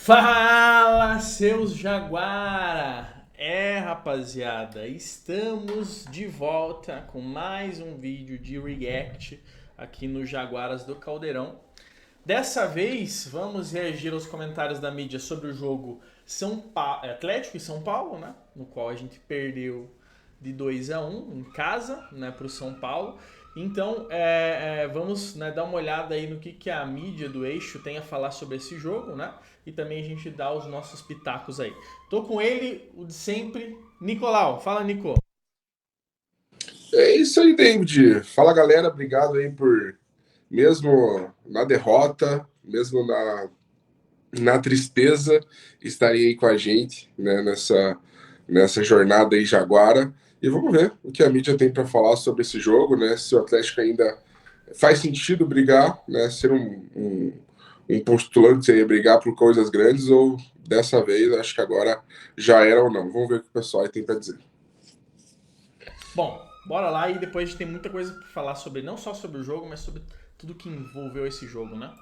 Fala, seus Jaguara! Rapaziada, estamos de volta com mais um vídeo de react aqui no Jaguaras do Caldeirão. Dessa vez, vamos reagir aos comentários da mídia sobre o jogo Atlético e São Paulo, né? No qual a gente perdeu de 2-1 em casa, né, para o São Paulo. Então, vamos, né, dar uma olhada aí no que a mídia do Eixo tem a falar sobre esse jogo, né? E também a gente dá os nossos pitacos aí. Tô com ele, o de sempre, Nicolau. Fala, Nico. É isso aí, David. Fala, galera. Obrigado aí por, mesmo na derrota, mesmo na tristeza, estarem aí com a gente, né, nessa jornada aí jaguara. E vamos ver o que a mídia tem para falar sobre esse jogo, né? Se o Atlético ainda faz sentido brigar, né? Ser um postulante seria brigar por coisas grandes, ou dessa vez, acho que agora já era ou não. Vamos ver o que o pessoal aí tem para dizer. Bom, bora lá e depois a gente tem muita coisa para falar sobre, não só sobre o jogo, mas sobre tudo que envolveu esse jogo, né?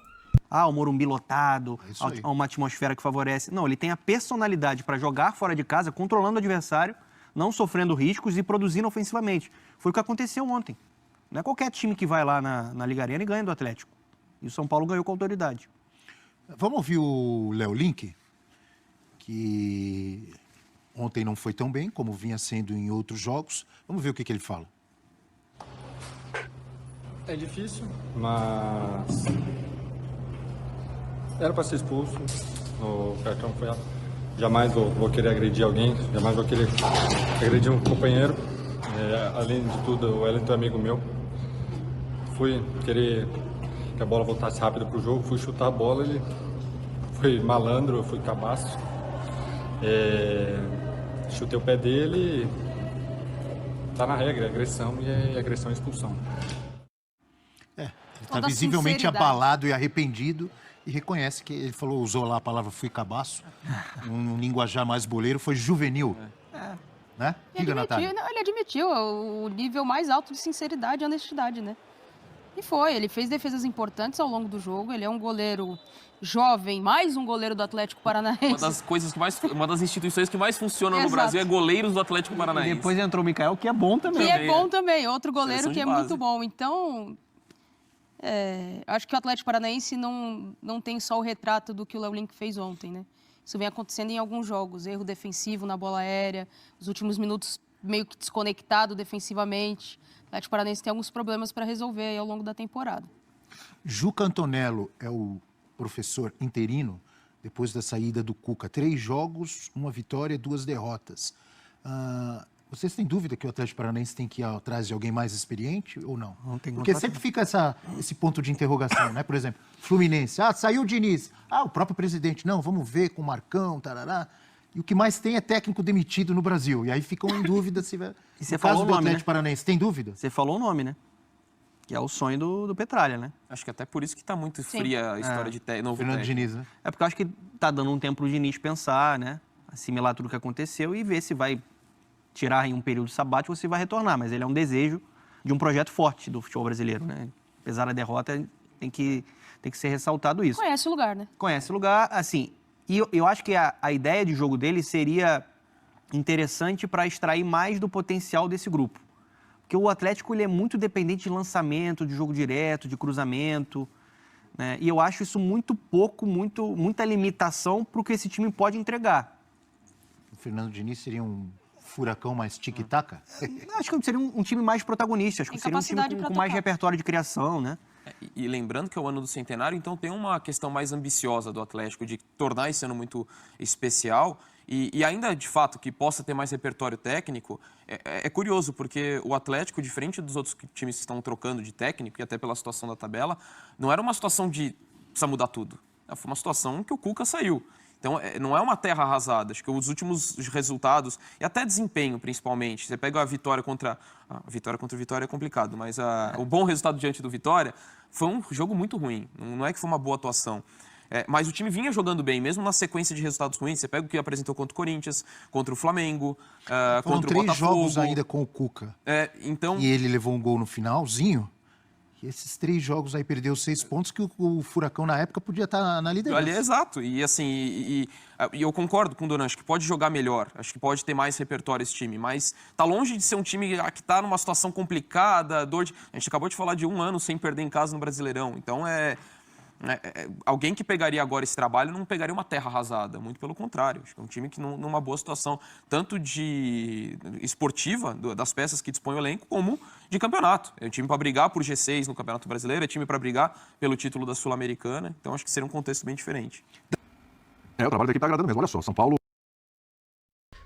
O Morumbi lotado, uma atmosfera que favorece. Não, ele tem a personalidade para jogar fora de casa, controlando o adversário, não sofrendo riscos e produzindo ofensivamente. Foi o que aconteceu ontem. Não é qualquer time que vai lá na Liga Arena e ganha do Atlético. E o São Paulo ganhou com autoridade. Vamos ouvir o Léo Link, que ontem não foi tão bem como vinha sendo em outros jogos. Vamos ver o que ele fala. É difícil, mas era para ser expulso. O cartão foi alto. Jamais vou querer agredir alguém, jamais vou querer agredir um companheiro. Além de tudo, o Wellington é amigo meu. Fui querer que a bola voltasse rápido pro jogo, fui chutar a bola, ele foi malandro, fui cabaço. Chutei o pé dele, tá na regra, agressão e agressão e expulsão. Ele está visivelmente abalado e arrependido e reconhece que ele usou lá a palavra fui cabaço, um linguajar mais boleiro, foi juvenil. Né? Diga, Natália. Ele admitiu o nível mais alto de sinceridade e honestidade, né? E ele fez defesas importantes ao longo do jogo, ele é um goleiro jovem, mais um goleiro do Atlético Paranaense. Uma das instituições que mais funcionam no Brasil é goleiros do Atlético Paranaense. E depois entrou o Mikael, que é bom também. Que é bom também, outro goleiro que é muito bom. Então, acho que o Atlético Paranaense não tem só o retrato do que o Léo Link fez ontem, né? Isso vem acontecendo em alguns jogos, erro defensivo na bola aérea, os últimos minutos meio que desconectado defensivamente. O Atlético Paranaense tem alguns problemas para resolver aí ao longo da temporada. Juca Antonello é o professor interino depois da saída do Cuca. 3 jogos, 1 vitória, 2 derrotas. Vocês têm dúvida que o Atlético Paranaense tem que ir atrás de alguém mais experiente ou não? Porque sempre fica esse ponto de interrogação, né? Por exemplo, Fluminense, saiu o Diniz. O próprio presidente, não, vamos ver com o Marcão, tarará. E o que mais tem é técnico demitido no Brasil. E aí ficam em dúvida se vai... E você no falou caso o do nome, Atlético Paranaense, tem dúvida? Você falou o nome, né? Que é o sonho do Petralha, né? Acho que até por isso que tá muito fria a história de novo Fernando técnico. Diniz, né? É porque eu acho que tá dando um tempo pro Diniz pensar, né? Assimilar tudo o que aconteceu e ver se vai tirar em um período sabático ou se vai retornar. Mas ele é um desejo de um projeto forte do futebol brasileiro, né? Apesar da derrota, tem que ser ressaltado isso. Conhece o lugar, né? Conhece o lugar, assim... E eu acho que a ideia de jogo dele seria interessante para extrair mais do potencial desse grupo. Porque o Atlético ele é muito dependente de lançamento, de jogo direto, de cruzamento, né? E eu acho isso muita limitação para o que esse time pode entregar. O Fernando Diniz seria um furacão mais tic-tac? Acho que seria um time mais protagonista, acho que seria um time com mais repertório de criação, né? E lembrando que é o ano do centenário, então tem uma questão mais ambiciosa do Atlético de tornar esse ano muito especial e ainda, de fato, que possa ter mais repertório técnico. É curioso, porque o Atlético, diferente dos outros times que estão trocando de técnico, e até pela situação da tabela, não era uma situação de precisa mudar tudo. Foi uma situação que o Cuca saiu. Então, não é uma terra arrasada. Acho que os últimos resultados, e até desempenho, principalmente, você pega a vitória contra... vitória contra Vitória é complicado, mas o bom resultado diante do Vitória foi um jogo muito ruim. Não é que foi uma boa atuação. Mas o time vinha jogando bem, mesmo na sequência de resultados ruins. Você pega o que apresentou contra o Corinthians, contra o Flamengo, contra o Botafogo. 3 jogos ainda com o Cuca. Então... E ele levou um gol no finalzinho. E esses 3 jogos aí perdeu 6 pontos que o Furacão na época podia estar na liderança. Ali é exato. E assim, e eu concordo com o Donan, acho que pode jogar melhor, acho que pode ter mais repertório esse time, mas tá longe de ser um time que tá numa situação complicada, a gente acabou de falar de 1 ano sem perder em casa no Brasileirão, então alguém que pegaria agora esse trabalho não pegaria uma terra arrasada, muito pelo contrário. Acho que é um time que numa boa situação, tanto de esportiva, das peças que dispõe o elenco, como de campeonato. É um time para brigar por G6 no Campeonato Brasileiro, é time para brigar pelo título da Sul-Americana, então acho que seria um contexto bem diferente. O trabalho da equipe tá agradando mesmo, olha só, São Paulo...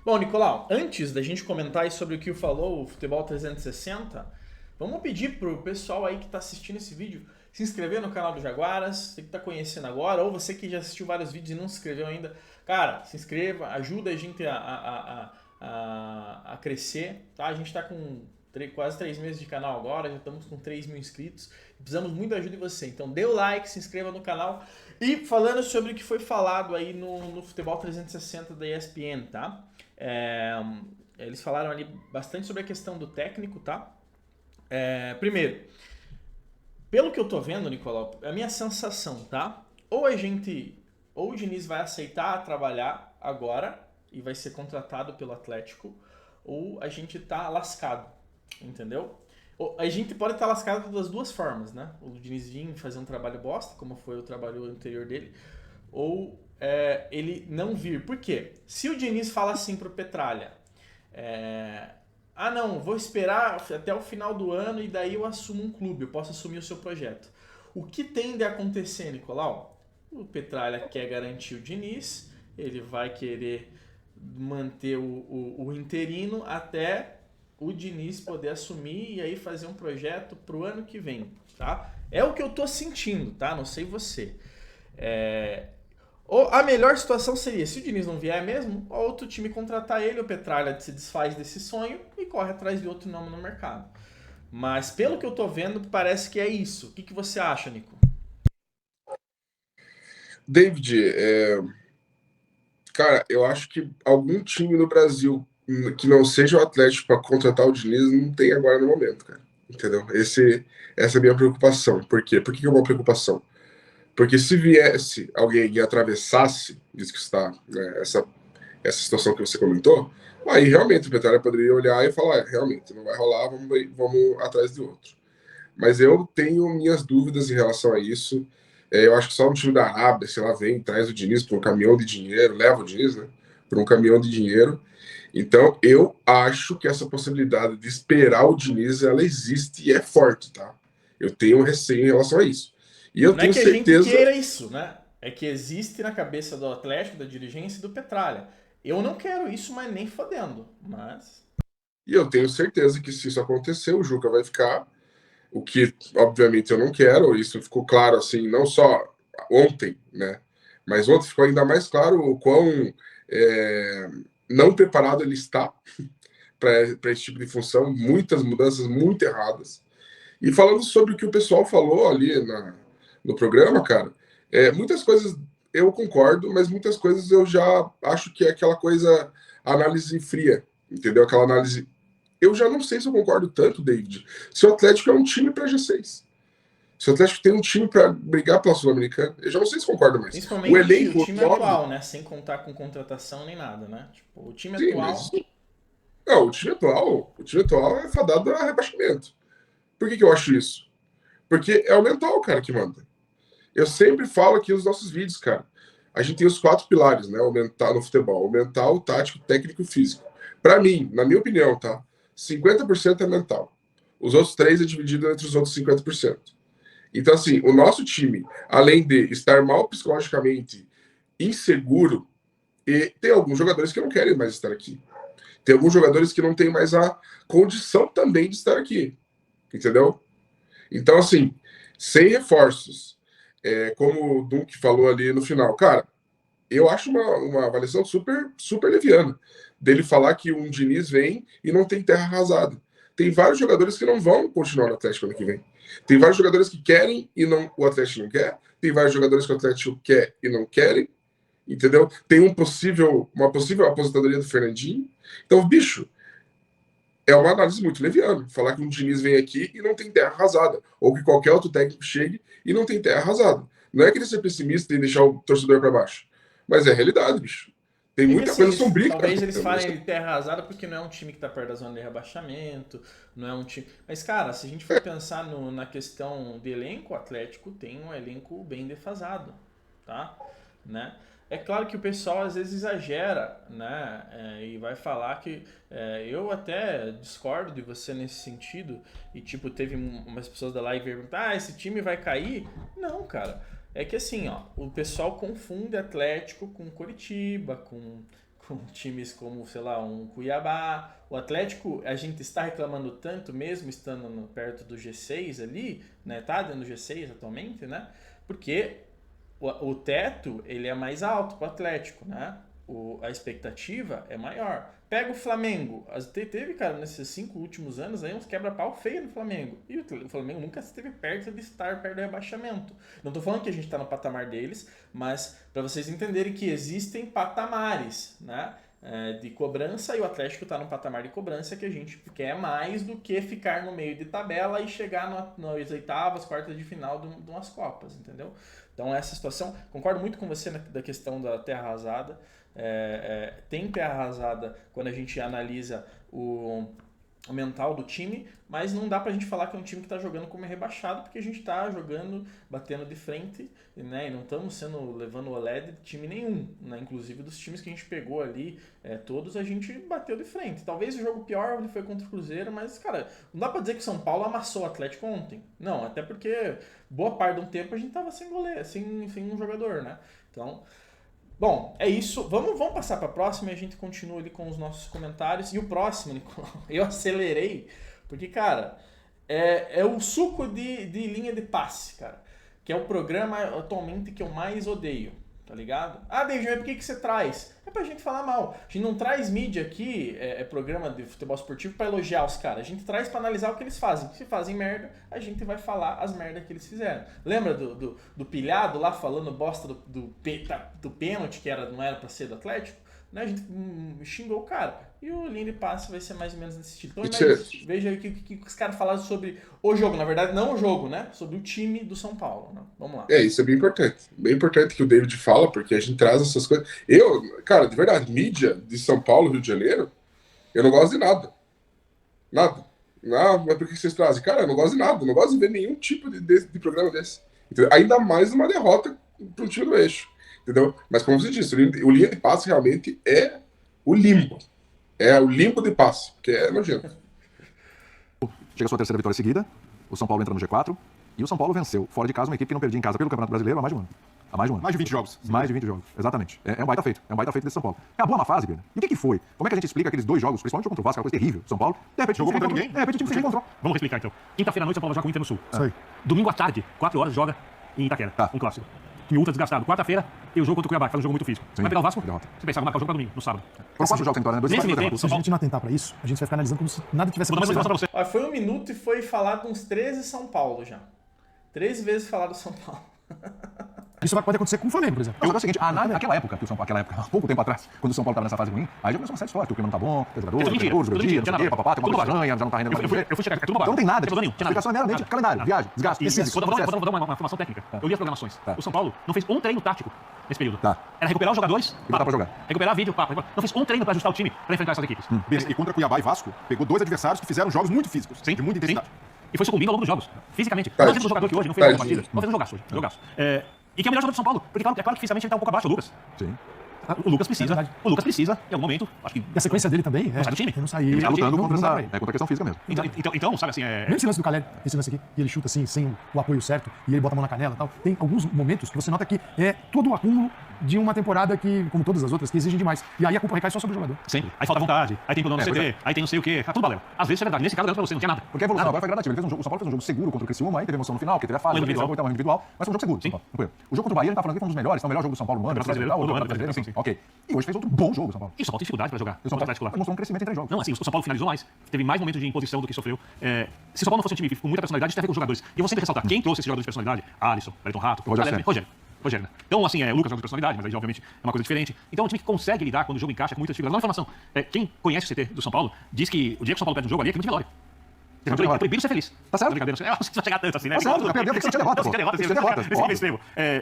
Bom, Nicolau, antes da gente comentar sobre o que falou o Futebol 360, vamos pedir pro pessoal aí que tá assistindo esse vídeo se inscrever no canal do Jaguaras, você que está conhecendo agora, ou você que já assistiu vários vídeos e não se inscreveu ainda, cara, se inscreva, ajuda a gente a crescer, tá? A gente está com quase 3 meses de canal agora, já estamos com 3 mil inscritos, precisamos muito da ajuda de você, então dê o like, se inscreva no canal, e falando sobre o que foi falado aí no Futebol 360 da ESPN, tá? Eles falaram ali bastante sobre a questão do técnico, tá? Primeiro, pelo que eu tô vendo, Nicolau, a minha sensação, tá? Ou o Diniz vai aceitar trabalhar agora e vai ser contratado pelo Atlético, ou a gente tá lascado, entendeu? A gente pode estar lascado das duas formas, né? O Diniz vir fazer um trabalho bosta, como foi o trabalho anterior dele, ou ele não vir. Por quê? Se o Diniz fala assim pro Petralha, não, vou esperar até o final do ano e daí eu assumo um clube, eu posso assumir o seu projeto. O que tende a acontecer, Nicolau? O Petralha quer garantir o Diniz, ele vai querer manter o interino até o Diniz poder assumir e aí fazer um projeto pro ano que vem, tá? É o que eu tô sentindo, tá? Não sei você. A melhor situação seria, se o Diniz não vier mesmo, outro time contratar ele, o Petralha se desfaz desse sonho e corre atrás de outro nome no mercado. Mas pelo que eu tô vendo, parece que é isso. O que você acha, Nico? David, cara, eu acho que algum time no Brasil que não seja o Atlético para contratar o Diniz não tem agora no momento, cara. Entendeu? Essa é a minha preocupação. Por quê? Por que é uma preocupação? Porque se viesse alguém e atravessasse, diz que está, né, essa situação que você comentou, aí realmente o Petralha poderia olhar e falar, realmente, não vai rolar, vamos atrás de outro. Mas eu tenho minhas dúvidas em relação a isso. Eu acho que só um time da Arábia, sei lá, vem, traz o Diniz por um caminhão de dinheiro, leva o Diniz, né, por um caminhão de dinheiro. Então, eu acho que essa possibilidade de esperar o Diniz, ela existe e é forte, tá? Eu tenho um receio em relação a isso. E eu tenho certeza... Não é que a gente queira isso, né? É que existe na cabeça do Atlético, da dirigência e do Petralha. Eu não quero isso, mas nem fodendo, mas... E eu tenho certeza que se isso acontecer, o Juca vai ficar, o que, obviamente, eu não quero. Isso ficou claro, assim, não só ontem, né? Mas ontem ficou ainda mais claro o quão não preparado ele está para esse tipo de função. Muitas mudanças muito erradas. E falando sobre o que o pessoal falou ali no programa, cara, muitas coisas eu concordo, mas muitas coisas eu já acho que é aquela coisa, análise fria, entendeu? Aquela análise... Eu já não sei se eu concordo tanto, David, se o Atlético é um time para G6. Se o Atlético tem um time para brigar pela Sul-Americana, eu já não sei se concordo mais. Principalmente o elenco, o time atual, né? Sem contar com contratação nem nada, né? Tipo, o time atual... Mas... Não, o time atual é fadado a rebaixamento. Por que eu acho isso? Porque é o mental, cara, que manda. Eu sempre falo aqui nos nossos vídeos, cara. A gente tem os 4 pilares, né? O mental no futebol. O mental, o tático, o técnico e o físico. Para mim, na minha opinião, tá? 50% é mental. Os outros 3 é dividido entre os outros 50%. Então, assim, o nosso time, além de estar mal psicologicamente, inseguro, e tem alguns jogadores que não querem mais estar aqui. Tem alguns jogadores que não têm mais a condição também de estar aqui. Entendeu? Então, assim, sem reforços, como o Dunk falou ali no final, cara, eu acho uma avaliação super, super leviana dele falar que um Diniz vem e não tem terra arrasada. Tem vários jogadores que não vão continuar no Atlético ano que vem. Tem vários jogadores que querem e o Atlético não quer. Tem vários jogadores que o Atlético quer e não querem. Entendeu? Tem uma possível aposentadoria do Fernandinho. Então, bicho, é uma análise muito leviana. Falar que um Diniz vem aqui e não tem terra arrasada, ou que qualquer outro técnico chegue e não tem terra arrasada. Não é querer ser pessimista e deixar o torcedor para baixo, mas é a realidade, bicho. Tem muita assim, coisa sombria. Talvez eles falem de terra arrasada porque não é um time que está perto da zona de rebaixamento, não é um time... Mas, cara, se a gente for pensar na questão de elenco, o Atlético tem um elenco bem defasado, tá? Né? É claro que o pessoal às vezes exagera, né? E vai falar que... eu até discordo de você nesse sentido. E, tipo, teve umas pessoas da live perguntar, esse time vai cair? Não, cara. É que assim, ó, o pessoal confunde Atlético com Coritiba, com times como, sei lá, um Cuiabá. O Atlético, a gente está reclamando tanto, mesmo estando perto do G6 ali, né? Tá dentro do G6 atualmente, né? Porque o teto, ele é mais alto para o Atlético, né? A expectativa é maior. Pega o Flamengo. Teve, cara, nesses 5 últimos anos aí uns quebra-pau feio no Flamengo. E o Flamengo nunca esteve perto de estar perto do rebaixamento. Não tô falando que a gente tá no patamar deles, mas para vocês entenderem que existem patamares, né? De cobrança, e o Atlético tá no patamar de cobrança que a gente quer mais do que ficar no meio de tabela e chegar nas oitavas, quartas de final de umas Copas, entendeu? Então essa situação, concordo muito com você da questão da terra arrasada. Tem terra arrasada quando a gente analisa o mental do time, mas não dá pra gente falar que é um time que tá jogando como rebaixado, porque a gente tá jogando, batendo de frente, né? E não estamos levando o olé de time nenhum, né? Inclusive dos times que a gente pegou ali, todos a gente bateu de frente. Talvez o jogo pior foi contra o Cruzeiro, mas, cara, não dá pra dizer que o São Paulo amassou o Atlético ontem. Não, até porque boa parte do tempo a gente tava sem goleiro, sem um jogador, né? Então... Bom, é isso. Vamos passar para a próxima e a gente continua ali com os nossos comentários. E o próximo, Nicolau, eu acelerei, porque, cara, é o suco de linha de passe, cara. Que é o programa atualmente que eu mais odeio, tá ligado? Ah, David, mas por que você traz? É pra gente falar mal. A gente não traz mídia aqui, programa de futebol esportivo, pra elogiar os caras. A gente traz pra analisar o que eles fazem. Se fazem merda, a gente vai falar as merdas que eles fizeram. Lembra do pilhado lá falando bosta do pênalti, que não era pra ser do Atlético? Né? A gente xingou o cara. E o linha de passe vai ser mais ou menos nesse estilo. Então, veja aí o que os caras falaram sobre o jogo. Na verdade, não o jogo, né? Sobre o time do São Paulo. Né? Vamos lá. Isso é bem importante. Bem importante que o David fala, porque a gente traz essas coisas. Cara, de verdade, mídia de São Paulo, Rio de Janeiro, eu não gosto de nada. Nada. Não, mas por que vocês trazem? Cara, eu não gosto de nada. Eu não gosto de ver nenhum tipo de programa desse. Entendeu? Ainda mais uma derrota para um time do eixo. Entendeu? Mas como você disse, o linha de passe realmente é o limbo. É o limbo de passe, que é nojento. Chega a sua terceira vitória seguida, o São Paulo entra no G4 e o São Paulo venceu, fora de casa, uma equipe que não perdia em casa pelo Campeonato Brasileiro há mais de um ano. Mais de 20 jogos. Mais de 20 jogos, exatamente. É um baita feito. É um baita feito desse São Paulo. Acabou a má fase, Bia. E o que foi? Como é que a gente explica aqueles 2 jogos, principalmente o contra o Vasco, aquela coisa terrível? São Paulo, de repente, jogou contra ninguém? De repente o time se encontrou. Vamos explicar então. Quinta-feira à noite, São Paulo joga com o Inter no Sul. Isso aí. Domingo à tarde, 4 horas, joga em Itaquera. Um clássico. Time ultra desgastado. Quarta-feira, tem o jogo contra o Cuiabá, que faz um jogo muito físico. Sim. Vai pegar o Vasco? Derrota. Você pensava marcar o jogo pra domingo, no sábado. Foram 4 jogos sem vitória, né? 2 Nesse meio derrotas. tempo, Se a gente não atentar pra isso, a gente vai ficar analisando como se nada tivesse vou dar mais acontecido. informação pra você. Ó, foi 1 minuto e foi falado uns 13 São Paulo já. 13 vezes falado São Paulo. Isso pode acontecer com o Flamengo, por exemplo. Eu vou dizer o seguinte, naquela época, há pouco tempo atrás, quando o São Paulo estava nessa fase ruim, aí já começou uma série de histórias, que o clima não tá bom, tem jogador, Tudo mentira, tem tudo mentira, não sei o quê, papapá, tem uma tudo coisa estranha, já não tá rendendo mais. Eu fui checar, é tudo Então não tem nada, Não tem nada. explicação é meramente calendário, viagem, desgaste, físico, Vou dar uma informação técnica. Eu li as programações. Tá. O São Paulo não fez um treino tático nesse período. Tá. Era recuperar os jogadores E botar pra jogar. Recuperar vídeo, papo. Não fez um treino pra ajustar o time pra enfrentar essas equipes. E contra Cuiabá e Vasco, pegou 2 adversários que fizeram jogos muito físicos, de muita intensidade. E foi sucumbindo ao longo dos jogos, fisicamente. Tá. Nós temos um jogador que hoje não fez uma Tadinho. partida. Não fez um jogaço hoje. Jogaço. E que é o melhor jogador do São Paulo. Porque é claro que fisicamente ele tá um pouco abaixo do Lucas. Sim. O Lucas precisa, em algum momento, acho que... E a sequência dele também Não sai do time. Ele não saiu. Ele tá lutando não contra dá pra essa, ir. contra a questão física mesmo. Então, sabe assim, Mesmo esse lance do Caleri, esse lance aqui, e ele chuta assim, sem o apoio certo, e ele bota a mão na canela e tal. Tem alguns momentos que você nota que é todo o acúmulo de uma temporada que, como todas as outras, que exigem demais. E aí a culpa recai só sobre o jogador. sempre. Aí falta vontade, aí tem problema no CT, aí tem não sei o quê. Tá tudo balela. Às vezes isso é verdade. Nesse caso, eu garanto pra você, não tinha nada. Porque a evolução agora foi gradativa. Ele fez o São Paulo fez um jogo seguro contra o Criciúma, aí teve emoção no final, porque teve a falha, Um individual, mas foi um jogo seguro. São Paulo. Não foi. O jogo contra o Bahia, ele tá falando que foi um dos melhores, foi o melhor jogo do São Paulo no ano, Brasileiro, sim. Ok. E hoje fez outro bom jogo, São Paulo. E o São Paulo tem dificuldade pra jogar. O São Contra o Atlético lá. Paulo mostrou um crescimento em 3 jogos. Não, assim, o São Paulo finalizou mais, teve mais momentos de imposição do que sofreu. Se o São Paulo não fosse um time com muita personalidade, isso tem a ver com os jogadores. E eu vou sempre ressaltar, quem trouxe esses jogadores de personalidade? Alisson, Wellington Rato, Rogério. Rogério, né? Então, assim, o Lucas joga de personalidade, mas aí, obviamente, é uma coisa diferente. Então, é um time que consegue lidar quando o jogo encaixa com muitas figuras. Uma informação, quem conhece o CT do São Paulo diz que o dia que o São Paulo perde um jogo ali é clima de velório. É proibido ser feliz. Tá certo? Brincadeira, não sei se vai chegar tanto assim, né? Tá certo, tem que sentir derrota, pô. Tem que sentir derrota,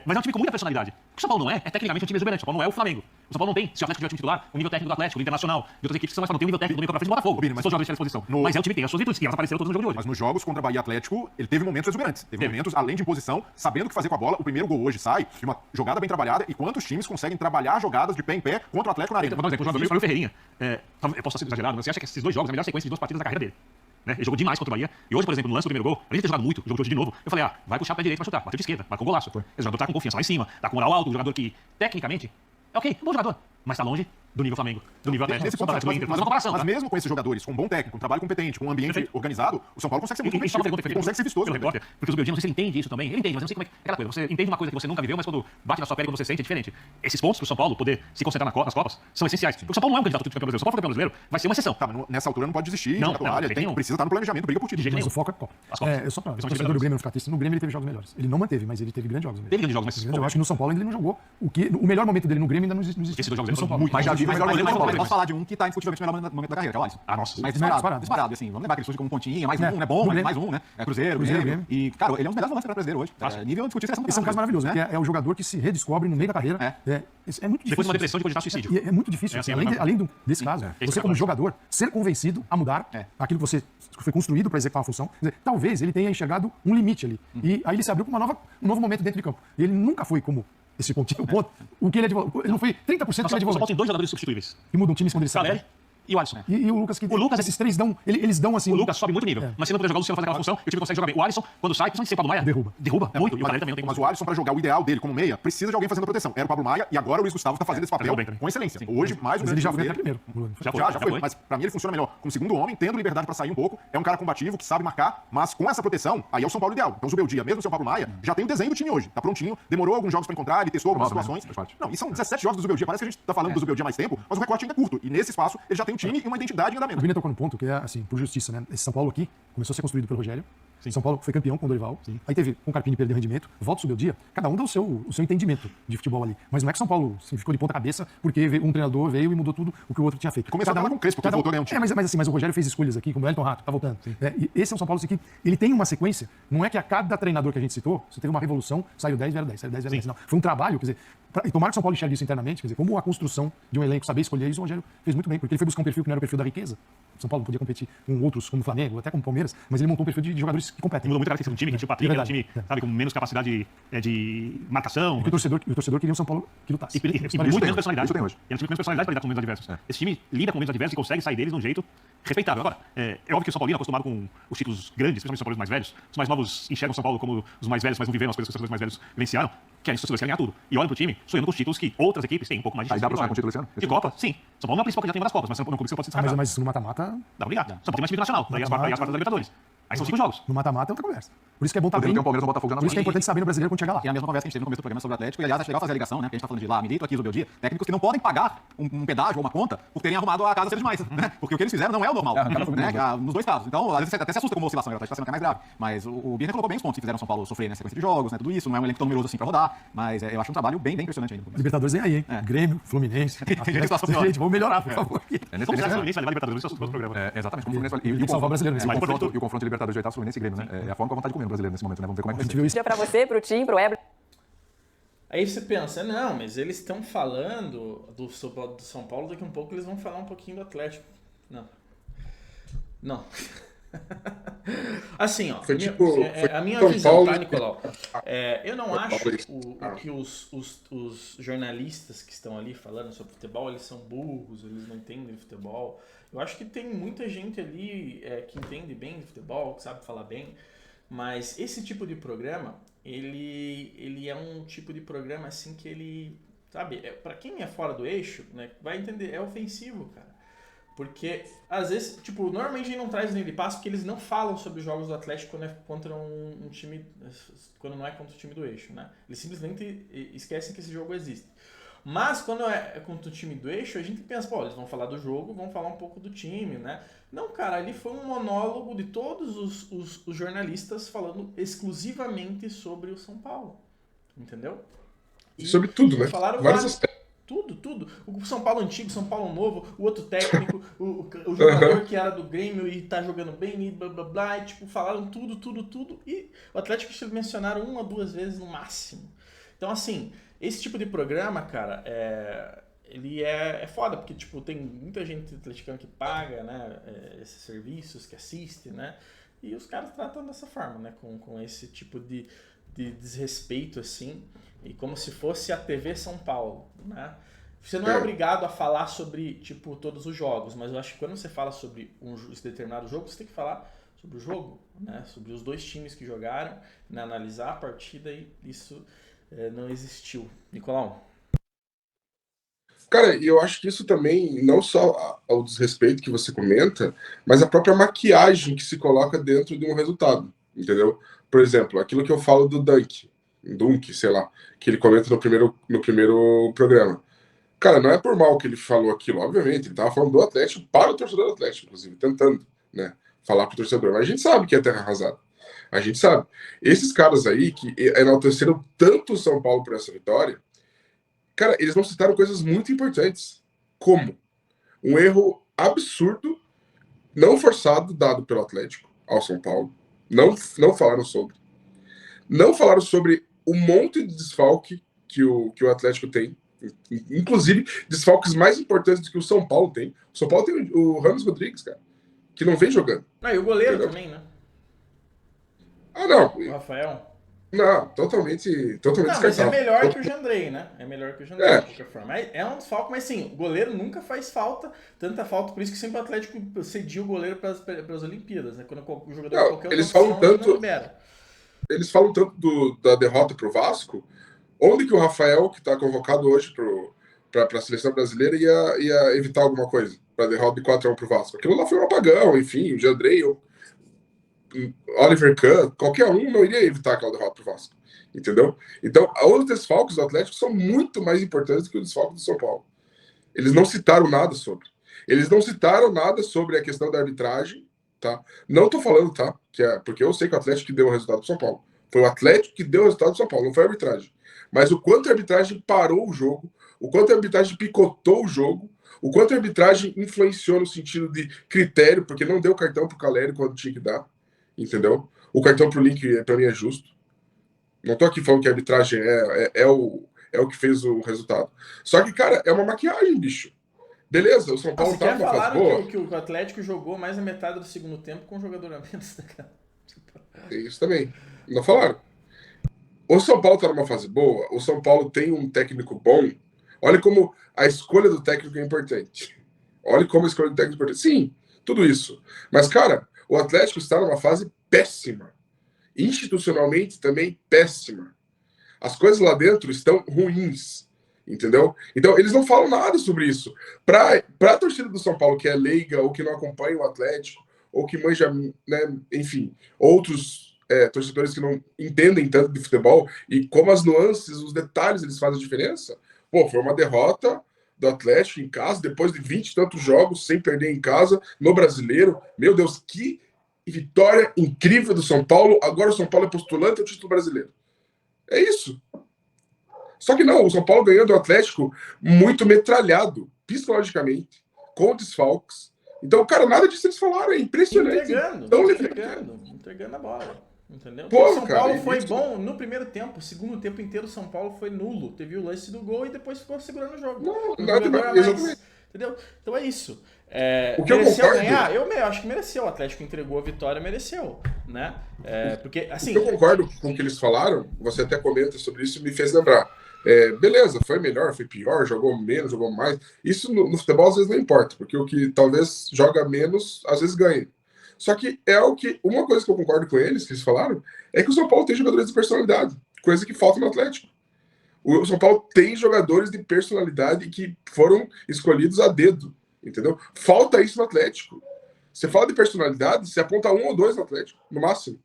mas é um time com muita personalidade. O que o São Paulo não é tecnicamente um time exuberante. O São Paulo não é o Flamengo. O São Paulo não tem, se o Atlético tiver time titular, o nível técnico do Atlético, do Internacional, de outras equipes que são mais famosos, tem o nível técnico do meio pra frente do Botafogo. Bini, mas todos os jogadores à disposição. Mas é um time que tem as suas virtudes, que elas apareceram todos no jogo de hoje. Mas nos jogos contra Bahia e Atlético, ele teve momentos exuberantes. Teve momentos, além de imposição, sabendo o que fazer com a bola. O primeiro gol hoje sai de uma jogada bem trabalhada. E quantos times conseguem trabalhar jogadas de pé em pé contra o Atlético na arena? Vou dar um exemplo. O jogador Ferreirinha, eu posso estar sendo exagerado, mas você acha que esses dois jogos é a melhor sequência de 2 partidas da carreira dele? Né? Ele jogou demais contra o Bahia. E hoje, por exemplo, no lance do primeiro gol, além de ter jogado muito, jogou hoje de novo, eu falei, vai puxar pra direita pra chutar. Bateu de esquerda, marcou golaço. Esse jogador tá com confiança lá em cima, tá com moral alto, um jogador que, tecnicamente, é ok, bom jogador, mas tá longe do nível Flamengo, do nível Atlético, do Inter. Mas uma comparação. Mas mesmo com esses jogadores, com um bom técnico, um trabalho competente, com um ambiente organizado, o São Paulo consegue ser muito competitivo. Ele consegue ser vistoso. Porque o Zubeldia, não sei se ele entende isso também. Ele entende, mas não sei como é que aquela coisa. Você entende uma coisa que você nunca viveu, mas quando bate na sua pele, quando você sente, é diferente. Esses pontos pro São Paulo poder se concentrar nas Copas são essenciais. Porque o São Paulo não é um candidato de campeão brasileiro. O São Paulo campeão brasileiro vai ser uma exceção. Tá, mas nessa altura não pode desistir. Não, precisa estar no planejamento, briga por título. Mas o foco é Copa. Só pra o torcedor do Grêmio não ficar triste. No Grêmio ele teve jogos melhores. Ele não manteve, mas ele teve grandes jogos. Teve grandes jogos, mas eu acho que no São Paulo ele não jogou. O melhor momento dele no Grêmio ainda não existe. Esses dois jogos São Paulo. Mas já vi o melhor momento. Posso falar de um que tá indiscutivelmente no melhor momento da carreira, que é o Alisson. Nossa. Mas disparado, assim. Vamos lembrar que ele surge como um pontinha, mais um, né? Bom, mais um, né? Cruzeiro, Grêmio. E, cara, ele é um dos melhores volantes do brasileiro hoje. Nível indiscutível. Esse é um caso maravilhoso, né? É o jogador que se redescobre no meio da carreira. É muito difícil. Depois de uma depressão de cogitar suicídio. É muito difícil. Além desse caso, você como jogador, ser convencido a mudar aquilo que você foi construído para executar uma função. Quer dizer, talvez ele tenha enxergado um limite ali. E aí ele se abriu para um novo momento dentro de campo. E ele nunca foi como esse pontinho, o que ele é de volante. Ele não foi 30% que ele é de volante. Só tem dois jogadores substituíveis. Que mudam times quando ele sai. Caleri e o Alisson. E o Lucas, esses três dão, eles dão assim... O Lucas sobe muito nível, mas se não puder jogar o Luciano fazer aquela função, o time consegue jogar bem. O Alisson, quando sai, principalmente sem o Pablo Maia, derruba muito. E o Caleri também não tem. Mas o Alisson, para jogar o ideal dele como meia, precisa de alguém fazendo a proteção. Era o Pablo Maia e agora o Luiz Gustavo está fazendo esse papel com excelência. Hoje, mais um... Mas ele já foi até primeiro. Já foi. Mas para mim ele funciona melhor como segundo homem, tendo liberdade para sair um pouco. É um cara combativo, que sabe marcar, mas com essa proteção, aí é o São Paulo ideal. Então o Zubeldia, mesmo sem o Pablo Maia, já tem o desenho do time hoje. Tá prontinho, demorou alguns jogos para encontrar, ele testou algumas situações. Não, e são 17 jogos do Zubeldia. Parece que a gente tá falando do Zubeldia há mais tempo, mas o recorte ainda é curto. E nesse espaço, ele já tem um time e uma identidade em andamento. O Vini tocou no ponto que é, assim, por justiça, né? Esse São Paulo aqui começou a ser construído pelo Rogério. São Paulo foi campeão com o Dorival. Aí teve, com o Carpini perdeu rendimento, volta o Zubeldia. Cada um dá o seu entendimento de futebol ali. Mas não é que São Paulo assim, ficou de ponta cabeça porque um treinador veio e mudou tudo o que o outro tinha feito. Começou com o Crespo, que voltou a ganhar um time. Mas o Rogério fez escolhas aqui, como o Elton Rato, tá voltando. E esse é um São Paulo assim, que ele tem uma sequência. Não é que a cada treinador que a gente citou, você teve uma revolução, saiu 10, vieram 10, saiu 10, vieram 10. Não. Foi um trabalho, quer dizer, e tomara que o São Paulo enxergue isso internamente, quer dizer, como a construção de um elenco, saber escolher isso, o Rogério fez muito bem, porque ele foi buscar um perfil que não era o perfil da riqueza. São Paulo não podia competir com outros, como o Flamengo, até como o Palmeiras, mas ele montou um perfil de jogadores que competem. Mudou muito a característica do time, que tinha o Patrick, era um time, sabe, com menos capacidade de marcação. E o torcedor queria um São Paulo que lutasse. E muito menos personalidade. Isso tem hoje. E é um time com menos personalidade para lidar com momentos adversos. Esse time lida com momentos adversos e consegue sair deles de um jeito respeitável. Agora, é óbvio que o São Paulino, acostumado com os títulos grandes, principalmente os São Paulinos mais velhos, os mais novos enxergam o São Paulo como os mais velhos, mas não viveram as coisas que os mais velhos vivenciaram, que os torcedores querem ganhar tudo. E olham pro time, sonhando com os títulos que outras equipes têm um pouco mais de chance. Aí dá pra sonhar com o título esse ano? De Copa, sim. São Paulo não é o principal candidato das Copas, mas é um clube que você pode se destacar. Mas no mata-mata... Dá pra ligar. São Paulo tem mais time internacional, daí as quartas da Libertadores. Aí são 5 jogos. No mata-mata é outra conversa. Por isso que é bom estar bem. Tem um Palmeiras, um Botafogo, por isso que é importante saber no brasileiro quando chegar lá. E a mesma conversa que a gente teve no começo do programa sobre o Atlético, e aliás, acho legal fazer a ligação, né? Porque a gente tá falando de lá, Milito, aqui, Zubeldia, técnicos que não podem pagar um pedágio ou uma conta por terem arrumado a casa cedo demais, né? Porque o que eles fizeram não é o normal, né? Nos dois casos. Então, às vezes você até se assusta com uma oscilação, o Atlético tá sendo até mais grave. Mas o Birner colocou bem os pontos que fizeram o São Paulo sofrer nessa sequência de jogos, né? Tudo isso, não é um elenco tão numeroso assim pra rodar, mas eu acho um trabalho bem impressionante ainda. Libertadores vem aí, hein? Grêmio, Fluminense. Gente, vamos melhorar, por favor. Como será que o Fluminense vai levar Libertadores no programa? Exatamente, como o Fluminense vai... Tem que salvar o brasileiro nesse momento. E o confronto de Libertadores de oitavos, Fluminense e Grêmio, né? É a forma com a vontade de comer no brasileiro nesse momento, né? Vamos ver como é que vai ser. Dia pra você, pro Tim, pro Eber. Aí você pensa, não, mas eles estão falando do São Paulo, daqui a um pouco eles vão falar um pouquinho do Atlético. Não. Assim, ó, a minha visão, tá, Nicolau? Eu não acho que os jornalistas que estão ali falando sobre futebol, eles são burros, eles não entendem futebol. Eu acho que tem muita gente ali que entende bem de futebol, que sabe falar bem, mas esse tipo de programa, ele é um tipo de programa assim que ele, sabe, pra quem é fora do eixo, né, vai entender, é ofensivo, cara. Porque, às vezes, tipo, normalmente a gente não traz nem de passo porque eles não falam sobre os jogos do Atlético quando é contra um time, quando não é contra o time do eixo, né? Eles simplesmente esquecem que esse jogo existe. Mas quando é contra o time do eixo, a gente pensa, pô, eles vão falar do jogo, vão falar um pouco do time, né? Não, cara, ali foi um monólogo de todos os jornalistas falando exclusivamente sobre o São Paulo, entendeu? Sobre tudo, né? Falaram Vários aspectos. tudo. O São Paulo antigo, São Paulo novo, o outro técnico, o jogador que era do Grêmio e tá jogando bem, e blá blá blá, e tipo, falaram tudo. E o Atlético eles mencionaram 1 ou 2 vezes no máximo. Então, assim, esse tipo de programa, cara, ele é foda, porque, tipo, tem muita gente atleticana que paga, né, esses serviços, que assiste, né, e os caras tratam dessa forma, né, com esse tipo de desrespeito, assim, e como se fosse a TV São Paulo, né. Você não é obrigado a falar sobre, tipo, todos os jogos, mas eu acho que quando você fala sobre esse determinado jogo, você tem que falar sobre o jogo, né, sobre os 2 times que jogaram, né, analisar a partida, e isso não existiu. Nicolau? Cara, eu acho que isso também, não só o desrespeito que você comenta, mas a própria maquiagem que se coloca dentro de um resultado, entendeu? Por exemplo, aquilo que eu falo do Dunk, sei lá, que ele comenta no primeiro programa. Cara, não é por mal que ele falou aquilo, obviamente, ele tava falando do Atlético para o torcedor do Atlético, inclusive, tentando, né, falar pro torcedor. Mas a gente sabe que é terra arrasada. A gente sabe. Esses caras aí que enalteceram tanto o São Paulo por essa vitória, cara, eles não citaram coisas muito importantes, como um erro absurdo, não forçado, dado pelo Atlético ao São Paulo. Não falaram sobre. Não falaram sobre o monte de desfalque que o Atlético tem. Inclusive, desfalques mais importantes do que o São Paulo tem. O São Paulo tem o Ramos Rodrigues, cara, que não vem jogando. E o goleiro entendeu? também, né? Ah, não. O Rafael. Não, totalmente Não, mas é descartável. melhor que o Jandrei, né? É melhor que o Jandrei, de qualquer forma. É um desfalque, mas sim, o goleiro nunca faz falta, tanta falta, por isso que sempre o Atlético cedia o goleiro para as Olimpíadas, né? Quando o jogador Não, qualquer eles outra falam opção, tanto- não libera. Eles falam tanto da derrota pro Vasco, onde que o Rafael, que está convocado hoje para a seleção brasileira, ia evitar alguma coisa para a derrota de 4-1 pro Vasco. Aquilo lá foi um apagão, enfim, o Jandrei, Oliver Kahn, qualquer um não iria evitar aquela derrota pro Vasco. Entendeu? Então, os desfalques do Atlético são muito mais importantes do que o desfalque do São Paulo. Eles não citaram nada sobre. Eles não citaram nada sobre a questão da arbitragem, tá? Não tô falando, tá? Porque eu sei que o Atlético que deu o resultado do São Paulo. Foi o Atlético que deu o resultado do São Paulo, não foi a arbitragem. Mas o quanto a arbitragem parou o jogo, o quanto a arbitragem picotou o jogo, o quanto a arbitragem influenciou no sentido de critério, porque não deu cartão pro Caleri quando tinha que dar, entendeu? O cartão pro Link, pra mim, é justo. Não tô aqui falando que a arbitragem é o que fez o resultado. Só que, cara, é uma maquiagem, bicho. Beleza, o São Paulo tá numa fase boa. Que o Atlético jogou mais da metade do segundo tempo com um jogador a menos, né, cara? Tem isso também. Não falaram. O São Paulo tá numa fase boa, o São Paulo tem um técnico bom. Olha como a escolha do técnico é importante. Olha como a escolha do técnico é importante. Sim, tudo isso. Mas, cara, o Atlético está numa fase péssima. Institucionalmente também péssima. As coisas lá dentro estão ruins, entendeu? Então, eles não falam nada sobre isso. Para a torcida do São Paulo, que é leiga, ou que não acompanha o Atlético, ou que manja, né, enfim, outros torcedores que não entendem tanto de futebol, e como as nuances, os detalhes, eles fazem diferença, pô, foi uma derrota do Atlético em casa, depois de 20 e tantos jogos, sem perder em casa, no Brasileiro. Meu Deus, que vitória incrível do São Paulo. Agora o São Paulo é postulante ao título brasileiro. É isso. Só que não, o São Paulo ganhou do Atlético muito metralhado, psicologicamente, com desfalques. Então, cara, nada disso eles falaram, é impressionante. Entregando a bola. Entendeu? Pô, o São cara, Paulo foi bom no primeiro tempo, o segundo tempo inteiro o São Paulo foi nulo. Teve o lance do gol e depois ficou segurando o jogo. Exatamente. Entendeu? Então é isso. O que mereceu eu concordo, ganhar? Eu acho que mereceu. O Atlético entregou a vitória, mereceu. Né? Porque, assim, eu concordo com o que eles falaram, você até comenta sobre isso e me fez lembrar. Beleza, foi melhor, foi pior, jogou menos, jogou mais. Isso no futebol às vezes não importa, porque o que talvez joga menos, às vezes ganha. Só que uma coisa que eu concordo com eles, que eles falaram, é que o São Paulo tem jogadores de personalidade, coisa que falta no Atlético. O São Paulo tem jogadores de personalidade que foram escolhidos a dedo, entendeu? Falta isso no Atlético. Você fala de personalidade, você aponta 1 ou 2 no Atlético, no máximo.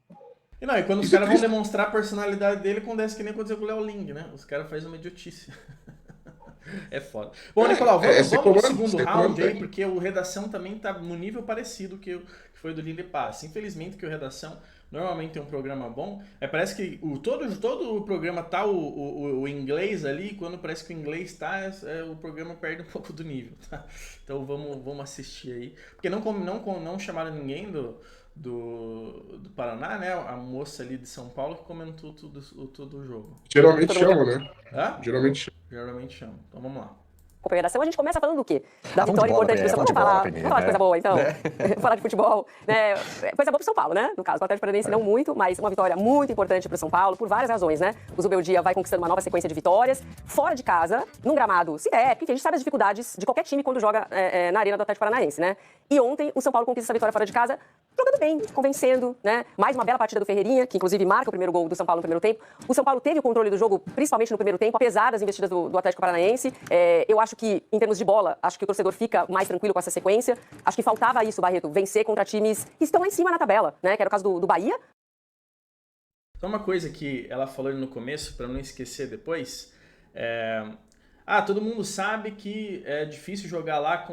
E quando os caras vão demonstrar a personalidade dele, acontece que nem aconteceu com o Léo Ling, né? Os caras fazem uma idiotice. É foda. Bom, Nicolau, vamos pro segundo round aí, porque o Redação também tá no nível parecido que foi do Linha de Passe. Infelizmente que o Redação normalmente tem um programa bom. Parece que todo o programa tá o inglês ali, quando parece que o inglês tá, o programa perde um pouco do nível, tá? Então vamos assistir aí. Porque não chamaram ninguém do Paraná, né? A moça ali de São Paulo que comentou todo o jogo. Geralmente chama, né? Hã? Geralmente chama. Então vamos lá. A gente começa falando do quê? Da vitória importante do São Paulo. Vamos falar de coisa boa, então. Vamos falar de futebol, né? Coisa boa pro São Paulo, né? No caso, o Atlético Paranaense não muito, mas uma vitória muito importante pro São Paulo, por várias razões, né? O Zubeldia vai conquistando uma nova sequência de vitórias, fora de casa, num gramado sintético, enfim, a gente sabe as dificuldades de qualquer time quando joga na arena do Atlético Paranaense, né? E ontem o São Paulo conquista essa vitória fora de casa, jogando bem, convencendo, né? Mais uma bela partida do Ferreirinha, que inclusive marca o primeiro gol do São Paulo no primeiro tempo. O São Paulo teve o controle do jogo, principalmente no primeiro tempo, apesar das investidas do Atlético Paranaense. Eu acho que, em termos de bola, acho que o torcedor fica mais tranquilo com essa sequência. Acho que faltava isso, Barreto, vencer contra times que estão lá em cima na tabela, né? Que era o caso do Bahia. Só uma coisa que ela falou no começo, para não esquecer depois, todo mundo sabe que é difícil jogar lá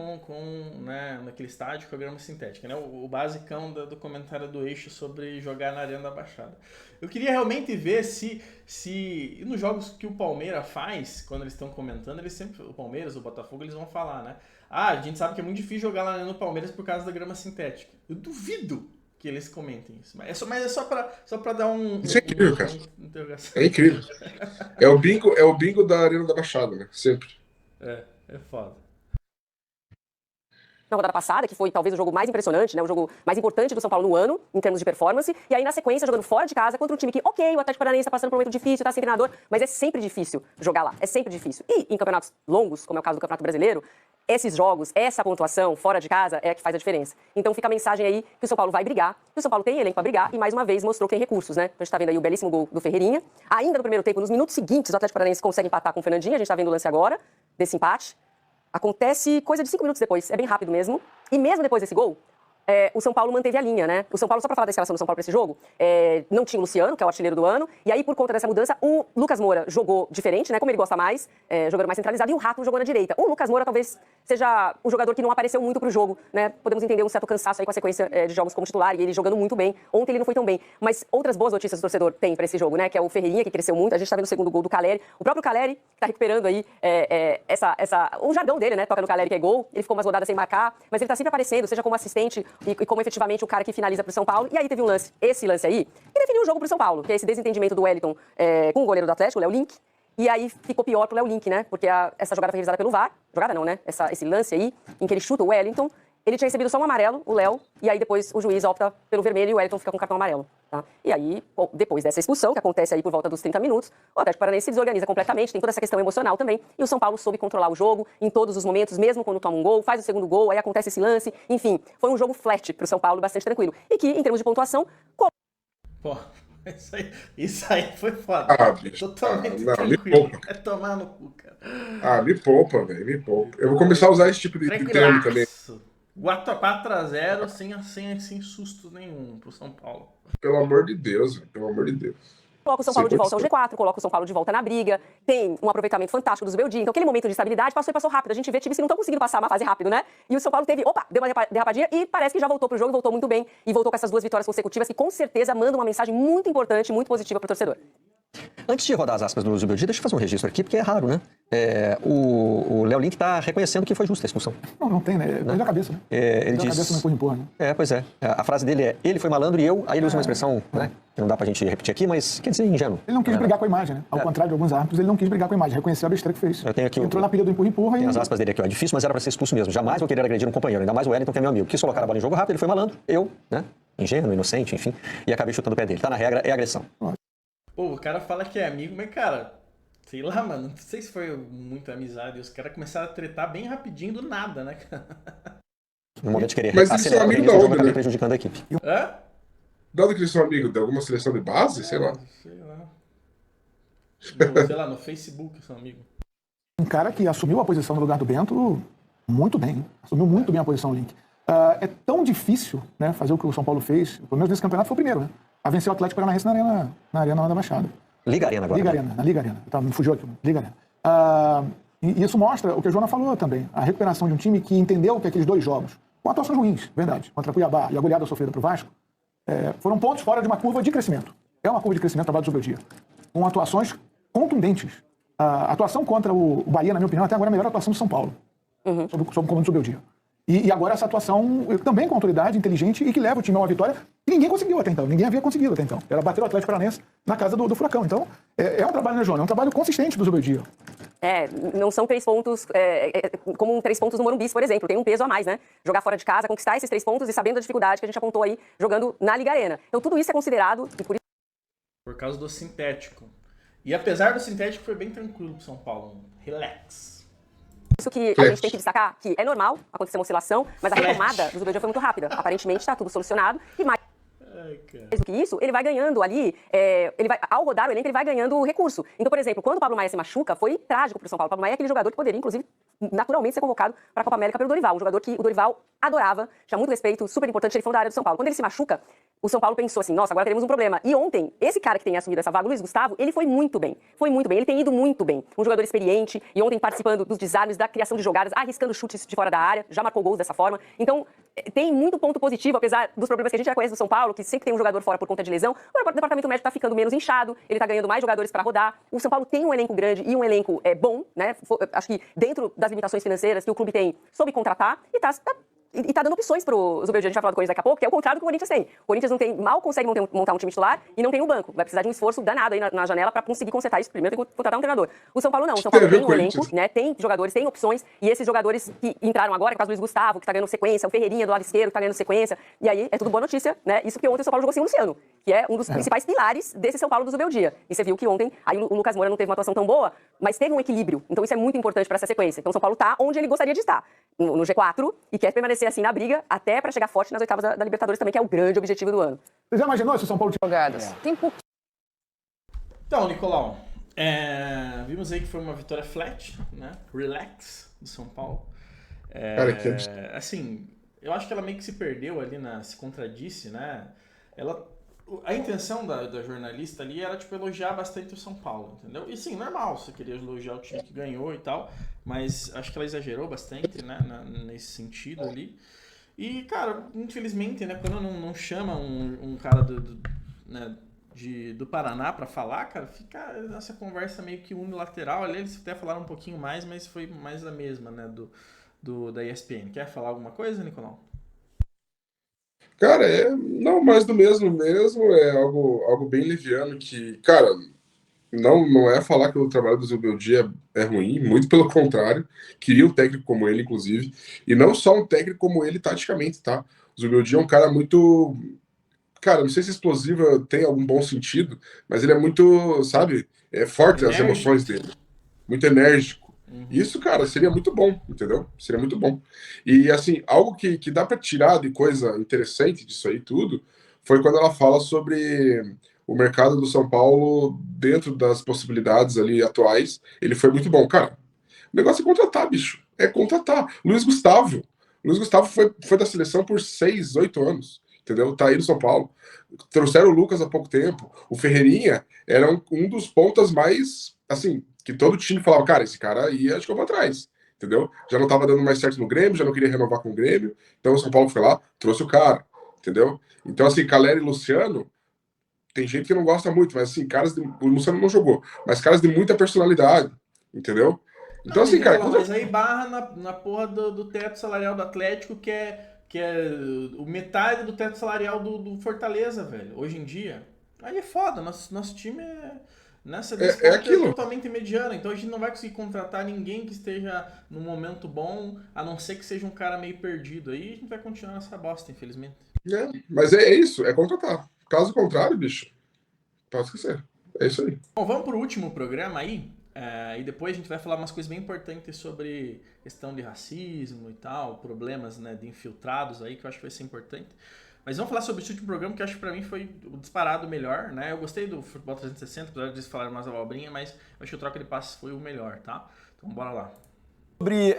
né, naquele estádio com a grama sintética, né? O basicão do comentário do Eixo sobre jogar na Arena da Baixada. Eu queria realmente ver se nos jogos que o Palmeiras faz, quando eles estão comentando, eles sempre, o Palmeiras, o Botafogo, eles vão falar, né? A gente sabe que é muito difícil jogar lá no Palmeiras por causa da grama sintética. Eu duvido que eles comentem isso. Mas é só pra dar um... Isso é incrível, cara. É incrível. É o bingo da Arena da Baixada, né? Sempre. É foda. Na rodada passada, que foi talvez o jogo mais impressionante, né? O jogo mais importante do São Paulo no ano, em termos de performance. E aí, na sequência, jogando fora de casa contra um time que, o Atlético Paranaense tá passando por um momento difícil, tá sem treinador, mas é sempre difícil jogar lá. É sempre difícil. E em campeonatos longos, como é o caso do Campeonato Brasileiro, esses jogos, essa pontuação fora de casa é a que faz a diferença. Então fica a mensagem aí que o São Paulo vai brigar, que o São Paulo tem elenco pra brigar e mais uma vez mostrou que tem recursos, né? A gente tá vendo aí o belíssimo gol do Ferreirinha. Ainda no primeiro tempo, nos minutos seguintes, o Atlético Paranaense consegue empatar com o Fernandinho. A gente tá vendo o lance agora, desse empate. Acontece coisa de 5 minutos depois, é bem rápido mesmo. E mesmo depois desse gol, o São Paulo manteve a linha, né? O São Paulo, só pra falar da escalação do São Paulo pra esse jogo, não tinha o Luciano, que é o artilheiro do ano, e aí, por conta dessa mudança, o Lucas Moura jogou diferente, né? Como ele gosta mais, jogando mais centralizado, e o Rato jogou na direita. O Lucas Moura talvez seja um jogador que não apareceu muito pro jogo, né? Podemos entender um certo cansaço aí com a sequência de jogos como titular, e ele jogando muito bem. Ontem ele não foi tão bem. Mas outras boas notícias o torcedor tem pra esse jogo, né? Que é o Ferreirinha, que cresceu muito. A gente tá vendo o segundo gol do Caleri. O próprio Caleri, que tá recuperando aí o jargão dele, né? Toca no Caleri, que é gol. Ele ficou umas rodadas sem marcar, mas ele tá sempre aparecendo, seja como assistente e como efetivamente o cara que finaliza pro São Paulo. E aí teve um lance, esse lance aí, que definiu o jogo pro São Paulo, que é esse desentendimento do Wellington com o goleiro do Atlético, o Léo Link. E aí ficou pior pro Léo Link, né? Porque essa jogada foi revisada pelo VAR. Jogada não, né? Esse lance aí, em que ele chuta o Wellington, ele tinha recebido só um amarelo, o Léo, e aí depois o juiz opta pelo vermelho e o Wellington fica com cartão amarelo. Tá? E aí, depois dessa expulsão, que acontece aí por volta dos 30 minutos, o Atlético Paranaense se desorganiza completamente, tem toda essa questão emocional também, e o São Paulo soube controlar o jogo em todos os momentos, mesmo quando toma um gol, faz o segundo gol, aí acontece esse lance, enfim, foi um jogo flat pro São Paulo, bastante tranquilo. E que, em termos de pontuação... Pô, isso aí foi foda. Bicho. Totalmente Não, me tranquilo. poupa. É tomar no cu, cara. Me poupa, velho, me poupa. Eu vou começar a usar esse tipo de termo também. 4-0 sem susto nenhum pro São Paulo. Pelo amor de Deus, velho, pelo amor de Deus. Coloca o São Paulo de volta ao G4, coloca o São Paulo de volta na briga, tem um aproveitamento fantástico do Zubeldia. Então, aquele momento de estabilidade passou rápido. A gente vê times que não estão conseguindo passar uma fase rápido, né? E o São Paulo deu uma derrapadinha e parece que já voltou pro jogo, voltou muito bem e voltou com essas 2 vitórias consecutivas que com certeza mandam uma mensagem muito importante, muito positiva pro torcedor. Antes de rodar as aspas do Zubeldia, deixa eu fazer um registro aqui, porque é raro, né? O Léo Link tá reconhecendo que foi justa a expulsão. Não tem, né? Perde a cabeça, né? Ele diz... a cabeça não empurra, né? Pois é. A frase dele é, ele foi malandro e eu... Aí ele usa uma expressão, né? Que não dá pra gente repetir aqui, mas quer dizer ingênuo. Ele não quis brigar com a imagem, né? Ao contrário de alguns árbitros, ele não quis brigar com a imagem. Reconheceu a besteira que fez. Eu tenho aqui entrou na pilha do empurra-empurra e... Tem as aspas dele aqui, ó. É difícil, mas era pra ser expulso mesmo. Jamais vou querer agredir um companheiro. Ainda mais o Wellington, que é meu amigo. Quis colocar a bola em jogo rápido, ele foi malandro. Eu, né? Ingênuo, inocente, enfim. E acabei chutando o pé dele. Tá na regra, é agressão. Pô, o cara fala que é amigo, mas, cara, sei lá, mano, não sei se foi muita amizade. Os caras começaram a tretar bem rapidinho do nada, né, cara? No momento de querer acelerar o jogo, acabei prejudicando a equipe. Hã? De onde que eles são amigos? De alguma seleção de base? Sei lá. Sei lá, no Facebook são amigos. Um cara que assumiu a posição no lugar do Bento muito bem, hein? Assumiu muito bem a posição, Link. É tão difícil, né, fazer o que o São Paulo fez, pelo menos nesse campeonato foi o primeiro, né? A vencer o Atlético Paranaense na Arena da Baixada. Liga Arena agora. Na Liga Arena. Me fugiu aqui. Liga Arena. E isso mostra o que a Joana falou também. A recuperação de um time que entendeu que aqueles 2 jogos, com atuações ruins, verdade, contra Cuiabá e a goleada sofrida pro Vasco, foram pontos fora de uma curva de crescimento. É uma curva de crescimento, trabalho do Zubeldia, com atuações contundentes. A atuação contra o Bahia, na minha opinião, até agora é a melhor atuação do São Paulo, sob o comando do Zubeldia. E agora essa atuação também com autoridade, inteligente e que leva o time a uma vitória que ninguém conseguiu até então, ninguém havia conseguido até então. Era bater o Atlético Paranaense na casa do Furacão. Então, é um trabalho, né, João? É um trabalho consistente do Zubeldia. Não são 3 pontos como 3 pontos no Morumbi, por exemplo. Tem um peso a mais, né? Jogar fora de casa, conquistar esses 3 pontos e sabendo da dificuldade que a gente apontou aí jogando na Liga Arena. Então tudo isso é considerado e por causa do sintético. E apesar do sintético, foi bem tranquilo pro São Paulo. Relax. Isso que a gente tem que destacar, que é normal acontecer uma oscilação, mas a retomada do Zubeldia foi muito rápida. Aparentemente está tudo solucionado e mais do que isso, ele vai ganhando ali, ao rodar o elenco, ele vai ganhando recurso. Então, por exemplo, quando o Pablo Maia se machuca, foi trágico pro São Paulo. O Pablo Maia é aquele jogador que poderia, inclusive, naturalmente ser convocado para a Copa América pelo Dorival. Um jogador que o Dorival adorava, tinha muito respeito, super importante, ele foi da área do São Paulo. Quando ele se machuca, o São Paulo pensou assim, nossa, agora teremos um problema. E ontem, esse cara que tem assumido essa vaga, o Luiz Gustavo, ele foi muito bem. Foi muito bem, ele tem ido muito bem. Um jogador experiente, e ontem participando dos desarmes, da criação de jogadas, arriscando chutes de fora da área, já marcou gols dessa forma. Então, tem muito ponto positivo, apesar dos problemas que a gente já conhece do São Paulo, que sempre tem um jogador fora por conta de lesão. O departamento médico tá ficando menos inchado, ele tá ganhando mais jogadores para rodar. O São Paulo tem um elenco grande e um elenco bom, né? Acho que dentro das limitações financeiras que o clube tem, soube contratar e tá dando opções pro Zubeldia. A gente vai falar do Corinthians daqui a pouco, que é o contrário do que o Corinthians tem. O Corinthians mal consegue montar um time titular e não tem um banco. Vai precisar de um esforço danado aí na janela para conseguir consertar isso. Primeiro tem que contratar um treinador. O São Paulo não. O São Paulo tem um elenco, né? Tem jogadores, tem opções. E esses jogadores que entraram agora, que é o caso do Luiz Gustavo, que tá ganhando sequência, o Ferreirinha do lado esquerdo, que tá ganhando sequência. E aí é tudo boa notícia, né? Isso porque ontem o São Paulo jogou sem o Luciano, que é um dos principais pilares desse São Paulo do Zubeldia. E você viu que ontem aí o Lucas Moura não teve uma atuação tão boa, mas teve um equilíbrio. Então isso é muito importante para essa sequência. Então o São Paulo tá onde ele gostaria de estar, no G4, e quer permanecer assim na briga até para chegar forte nas oitavas da Libertadores também, que é o grande objetivo do ano. Você já imaginou se o São Paulo tinha jogadas? Tem pouco. Então, Nicolau, vimos aí que foi uma vitória flat, né? Relax do São Paulo. Assim, eu acho que ela meio que se perdeu ali, se contradisse, né? A intenção da jornalista ali era, tipo, elogiar bastante o São Paulo, entendeu? E sim, normal, você queria elogiar o time que ganhou e tal, mas acho que ela exagerou bastante, né, nesse sentido ali. E, cara, infelizmente, né, quando não chama um cara do Paraná pra falar, cara, fica essa conversa meio que unilateral. Ali eles até falaram um pouquinho mais, mas foi mais a mesma, né, da ESPN. Quer falar alguma coisa, Nicolau? Cara, não mais do mesmo, é algo bem liviano que, cara, não é falar que o trabalho do Zubeldia é ruim, muito pelo contrário, queria um técnico como ele, inclusive, e não só um técnico como ele taticamente, tá? O Zubeldia é um cara muito, cara, não sei se explosivo tem algum bom sentido, mas ele é muito, sabe, forte as emoções dele, muito enérgico. Isso, cara, seria muito bom, entendeu? Seria muito bom. E, assim, algo que dá para tirar de coisa interessante disso aí tudo, foi quando ela fala sobre o mercado do São Paulo dentro das possibilidades ali atuais. Ele foi muito bom. Cara, o negócio é contratar, bicho. É contratar. Luiz Gustavo foi da seleção por 6, 8 anos, entendeu? Tá aí no São Paulo. Trouxeram o Lucas há pouco tempo. O Ferreirinha era um dos pontas mais, assim, que todo time falava, cara, esse cara aí acho que eu vou atrás, entendeu? Já não tava dando mais certo no Grêmio, já não queria renovar com o Grêmio, então o São Paulo foi lá, trouxe o cara, entendeu? Então, assim, Calera e Luciano, tem gente que não gosta muito, mas assim, o Luciano não jogou, mas caras de muita personalidade, entendeu? Então, assim, cara... Mas aí barra na porra do teto salarial do Atlético, que é metade do teto salarial do Fortaleza, velho, hoje em dia. Aí é foda, nosso time nessa disputa é totalmente mediana, então a gente não vai conseguir contratar ninguém que esteja num momento bom, a não ser que seja um cara meio perdido. Aí a gente vai continuar nessa bosta, infelizmente. Mas é isso, é contratar. Caso contrário, bicho, pode esquecer. É isso aí. Bom, vamos pro último programa aí, e depois a gente vai falar umas coisas bem importantes sobre questão de racismo e tal, problemas, né, de infiltrados aí, que eu acho que vai ser importante. Mas vamos falar sobre esse último programa, que eu acho que pra mim foi o disparado melhor, né? Eu gostei do Futebol 360, apesar de eles falarem mais abobrinha, mas eu acho que o troca de passes foi o melhor, tá? Então bora lá. Sobre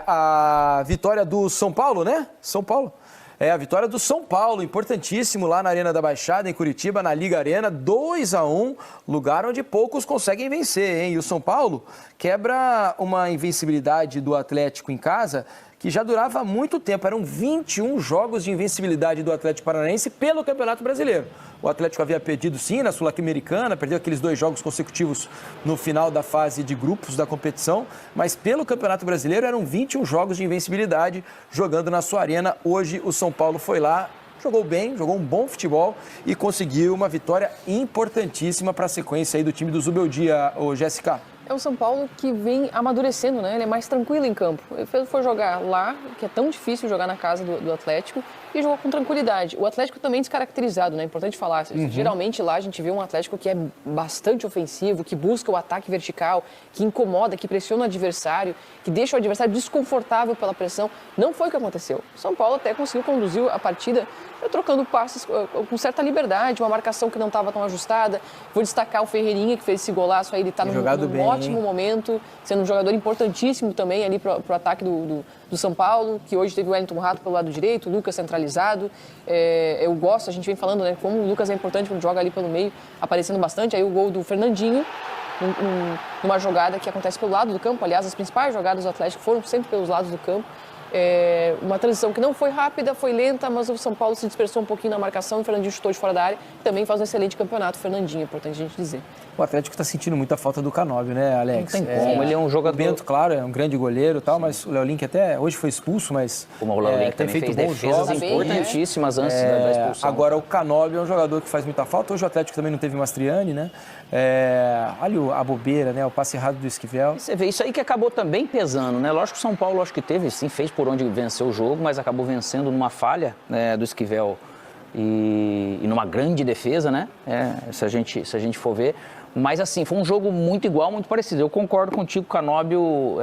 a vitória do São Paulo, né? São Paulo. A vitória do São Paulo, importantíssimo lá na Arena da Baixada, em Curitiba, na Liga Arena, 2-1, lugar onde poucos conseguem vencer, hein? E o São Paulo quebra uma invencibilidade do Atlético em casa, que já durava há muito tempo. Eram 21 jogos de invencibilidade do Atlético Paranaense pelo Campeonato Brasileiro. O Atlético havia perdido, sim, na Sul-Americana, perdeu aqueles 2 jogos consecutivos no final da fase de grupos da competição, mas pelo Campeonato Brasileiro eram 21 jogos de invencibilidade jogando na sua arena. Hoje o São Paulo foi lá, jogou bem, jogou um bom futebol e conseguiu uma vitória importantíssima para a sequência aí do time do Zubeldia, ô Jéssica. É o São Paulo que vem amadurecendo, né? Ele é mais tranquilo em campo. Ele foi jogar lá, que é tão difícil jogar na casa do Atlético, e jogou com tranquilidade. O Atlético também descaracterizado, né? É importante falar. Geralmente lá a gente vê um Atlético que é bastante ofensivo, que busca o ataque vertical, que incomoda, que pressiona o adversário, que deixa o adversário desconfortável pela pressão. Não foi o que aconteceu. O São Paulo até conseguiu conduzir a partida trocando passes com certa liberdade, uma marcação que não estava tão ajustada. Vou destacar o Ferreirinha, que fez esse golaço aí, ele está num ótimo momento, sendo um jogador importantíssimo também ali para o ataque do São Paulo, que hoje teve o Wellington Rato pelo lado direito, o Lucas centralizado. Eu gosto, a gente vem falando, né, como o Lucas é importante quando joga ali pelo meio, aparecendo bastante. Aí o gol do Fernandinho, numa jogada que acontece pelo lado do campo. Aliás, as principais jogadas do Atlético foram sempre pelos lados do campo. Uma transição que não foi rápida, foi lenta, mas o São Paulo se dispersou um pouquinho na marcação, o Fernandinho chutou de fora da área, também faz um excelente campeonato, o Fernandinho, é importante a gente dizer. O Atlético está sentindo muita falta do Canóbio, né, Alex? Não tem como, ele é um jogador... O Bento, claro, é um grande goleiro e tal, mas o Léo Link até hoje foi expulso, mas como o Léo Link tem feito fez bons defesas jogos. importantíssimas antes da expulsão. Agora o Canóbio é um jogador que faz muita falta, hoje o Atlético também não teve Mastriani, né? Olha a bobeira, né? O passe errado do Esquivel. Você vê, isso aí que acabou também pesando, né? Lógico que o São Paulo, acho que teve, sim, fez por onde venceu o jogo, mas acabou vencendo numa falha, né, do Esquivel e numa grande defesa, né? Se a gente for ver. Mas assim, foi um jogo muito igual, muito parecido. Eu concordo contigo, o Canóbio,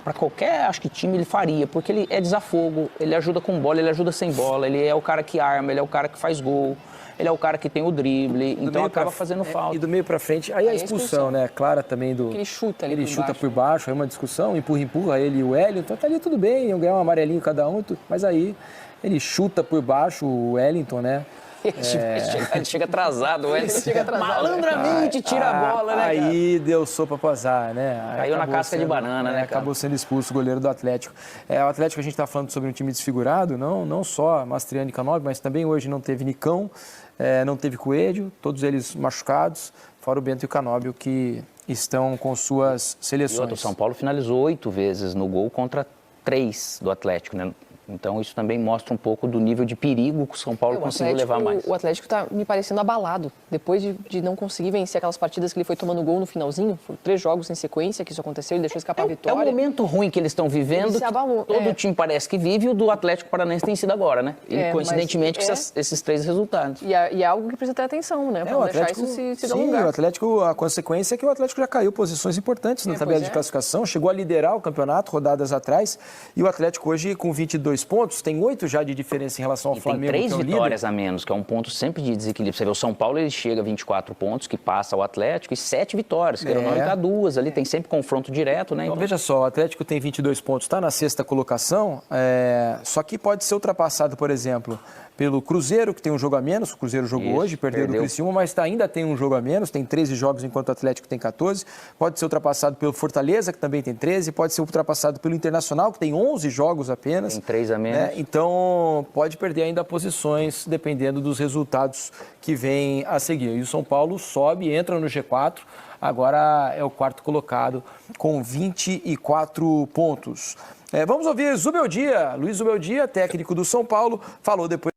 para qualquer, acho que time ele faria, porque ele é desafogo, ele ajuda com bola, ele ajuda sem bola, ele é o cara que arma, ele é o cara que faz gol. Ele é o cara que tem o drible, então acaba fazendo falta. E do meio pra frente, aí a expulsão, né? Clara também do... Ele chuta ali Ele chuta por baixo, aí uma discussão, empurra ele e o Wellington, tá ali tudo bem, iam ganhar um amarelinho cada um, mas aí ele chuta por baixo o Wellington, né? Ele chega atrasado, o Wellington chega atrasado. Malandramente tira a bola, né, cara? Aí deu sopa pro azar, né? Caiu na casca de banana, né, cara? Acabou sendo expulso o goleiro do Atlético. O Atlético, a gente tá falando sobre um time desfigurado, não só Mastriani e Canóbio, mas também hoje não teve Nicão, não teve Coelho, todos eles machucados, fora o Bento e o Canóbio, que estão com suas seleções. O São Paulo finalizou 8 vezes no gol contra 3 do Atlético, né? Então isso também mostra um pouco do nível de perigo que o São Paulo conseguiu levar mais. O Atlético está me parecendo abalado. Depois de não conseguir vencer aquelas partidas que ele foi tomando gol no finalzinho, foram 3 jogos em sequência que isso aconteceu, ele deixou escapar a vitória. É um momento ruim que eles estão vivendo, todo time parece que vive, e o do Atlético Paranaense tem sido agora, né? E coincidentemente com esses 3 resultados. E é algo que precisa ter atenção, né? Para não deixar isso se dar lugar. O Atlético, a consequência é que o Atlético já caiu posições importantes na tabela de classificação, chegou a liderar o campeonato rodadas atrás, e o Atlético hoje com 22 pontos, tem 8 já de diferença em relação ao Flamengo. Tem 3 vitórias a menos, que é um ponto sempre de desequilíbrio. Você vê, o São Paulo ele chega a 24 pontos, que passa o Atlético, e 7 vitórias, que não dá 2 ali, tem sempre confronto direto, né? Então, veja só, o Atlético tem 22 pontos, está na 6ª colocação, só que pode ser ultrapassado, por exemplo, pelo Cruzeiro, que tem um jogo a menos. O Cruzeiro jogou hoje, perdeu do Criciúma, mas ainda tem um jogo a menos, tem 13 jogos, enquanto o Atlético tem 14. Pode ser ultrapassado pelo Fortaleza, que também tem 13. Pode ser ultrapassado pelo Internacional, que tem 11 jogos apenas. Tem 3 a menos. Então, pode perder ainda posições, dependendo dos resultados que vêm a seguir. E o São Paulo sobe, entra no G4. Agora é o 4º colocado, com 24 pontos. Vamos ouvir Zubeldia. Luiz Zubeldia, técnico do São Paulo, falou depois.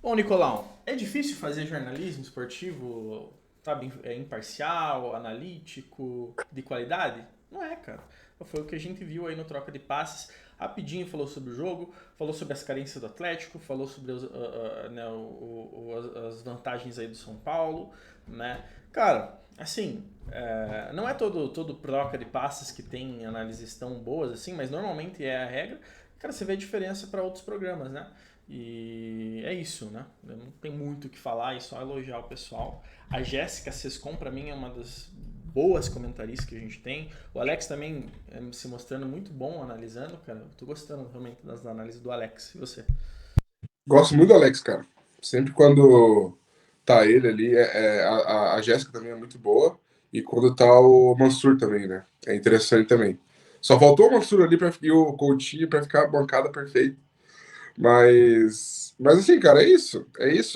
Bom, Nicolau, é difícil fazer jornalismo esportivo, sabe, imparcial, analítico, de qualidade? Não é, cara. Foi o que a gente viu aí no Troca de Passes. Rapidinho falou sobre o jogo, falou sobre as carências do Atlético, falou sobre as vantagens aí do São Paulo, né? Cara, assim, não é todo Troca de Passes que tem análises tão boas assim, mas normalmente é a regra. Cara, você vê a diferença para outros programas, né? E é isso, né? Eu não tem muito o que falar, é só elogiar o pessoal. A Jéssica Sescon, pra mim, é uma das boas comentaristas que a gente tem. O Alex também se mostrando muito bom analisando, cara. Eu tô gostando realmente das análises do Alex. E você? Gosto muito do Alex, cara. Sempre quando tá ele ali, a Jéssica também é muito boa. E quando tá o Mansur também, né? É interessante também. Só faltou o Mansur ali e o Coutinho para ficar a bancada perfeita. Mas assim, cara, é isso.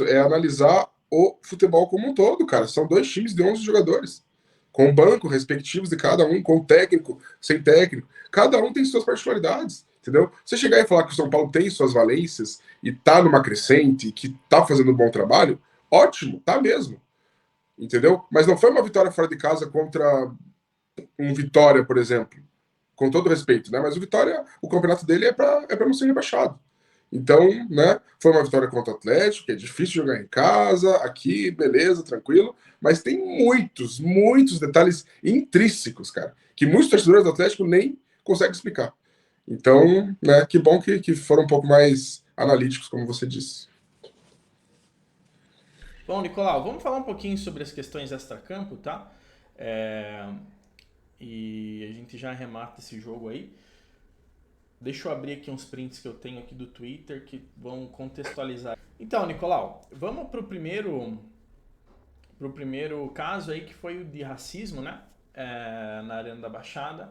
É analisar o futebol como um todo, cara. São 2 times de 11 jogadores. Com o banco respectivos de cada um, com técnico, sem técnico. Cada um tem suas particularidades, entendeu? Você chegar e falar que o São Paulo tem suas valências e tá numa crescente, que tá fazendo um bom trabalho, ótimo, tá mesmo. Entendeu? Mas não foi uma vitória fora de casa contra um Vitória, por exemplo. Com todo respeito, né? Mas o Vitória, o campeonato dele é para não ser rebaixado. Então, né, foi uma vitória contra o Atlético, que é difícil jogar em casa, aqui, beleza, tranquilo, mas tem muitos detalhes intrínsecos, cara, que muitos torcedores do Atlético nem conseguem explicar. Então, né, que bom que foram um pouco mais analíticos, como você disse. Bom, Nicolau, vamos falar um pouquinho sobre as questões extracampo, tá? E a gente já arremata esse jogo aí. Deixa eu abrir aqui uns prints que eu tenho aqui do Twitter que vão contextualizar. Então, Nicolau, vamos pro primeiro caso aí, que foi o de racismo, né? Na Arena da Baixada.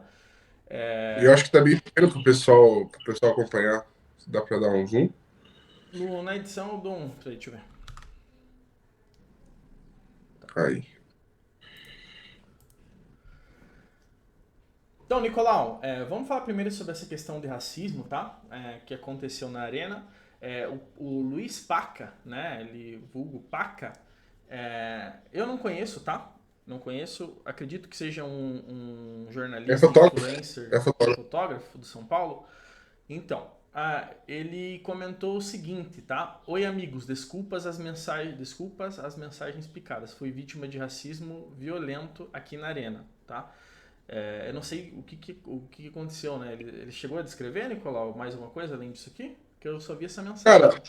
Eu acho que tá bem pequeno pro pessoal acompanhar. Dá pra dar um zoom? Na edição eu dou um... Peraí, deixa eu ver. Aí. Então, Nicolau, vamos falar primeiro sobre essa questão de racismo, tá? Que aconteceu na Arena. O Luiz Paca, né? Ele vulgo Paca. Eu não conheço, tá? Não conheço. Acredito que seja um jornalista, influencer, fotógrafo do São Paulo. Então, ele comentou o seguinte, tá? Oi, amigos, desculpas as mensagens picadas. Fui vítima de racismo violento aqui na Arena, tá? Eu não sei o que aconteceu, né? Ele chegou a descrever, Nicolau, mais alguma coisa além disso aqui? Porque eu só vi essa mensagem. Cara,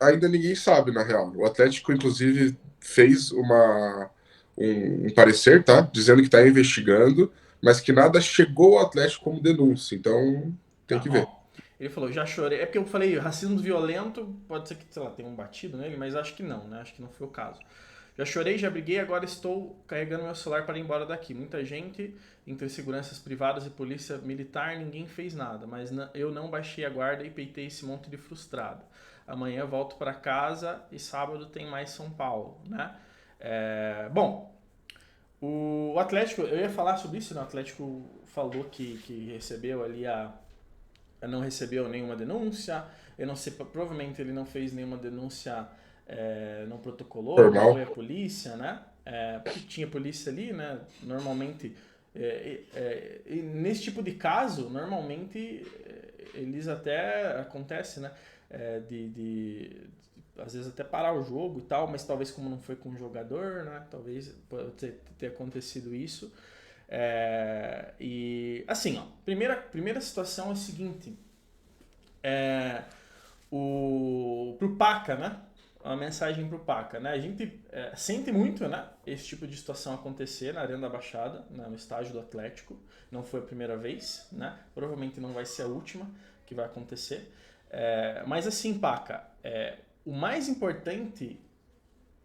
ainda ninguém sabe, na real. O Atlético, inclusive, fez um parecer, tá? Dizendo que está investigando, mas que nada chegou ao Atlético como denúncia. Então, tem que ver. Ele falou, já chorei. É porque eu falei, racismo violento, pode ser que, sei lá, tenha um batido nele, mas acho que não, né? Acho que não foi o caso. Já chorei, já briguei, agora estou carregando meu celular para ir embora daqui. Muita gente, entre seguranças privadas e polícia militar, ninguém fez nada, mas eu não baixei a guarda e peitei esse monte de frustrado. Amanhã volto para casa e sábado tem mais São Paulo, né? Bom, o Atlético, eu ia falar sobre isso, né? O Atlético falou que recebeu ali não recebeu nenhuma denúncia, eu não sei, provavelmente ele não fez nenhuma denúncia, não protocolou, não foi a polícia, né? Porque tinha polícia ali, né? Normalmente, nesse tipo de caso, normalmente eles até acontece, né? Às vezes até parar o jogo e tal, mas talvez como não foi com o jogador, né? Talvez pode ter acontecido isso. E assim, ó, primeira situação é o seguinte, pro Paca, né? Uma mensagem pro Paca, né? A gente sente muito, né? Esse tipo de situação acontecer na Arena da Baixada, né? No estádio do Atlético. Não foi a primeira vez, né? Provavelmente não vai ser a última que vai acontecer. Mas assim, Paca, o mais importante,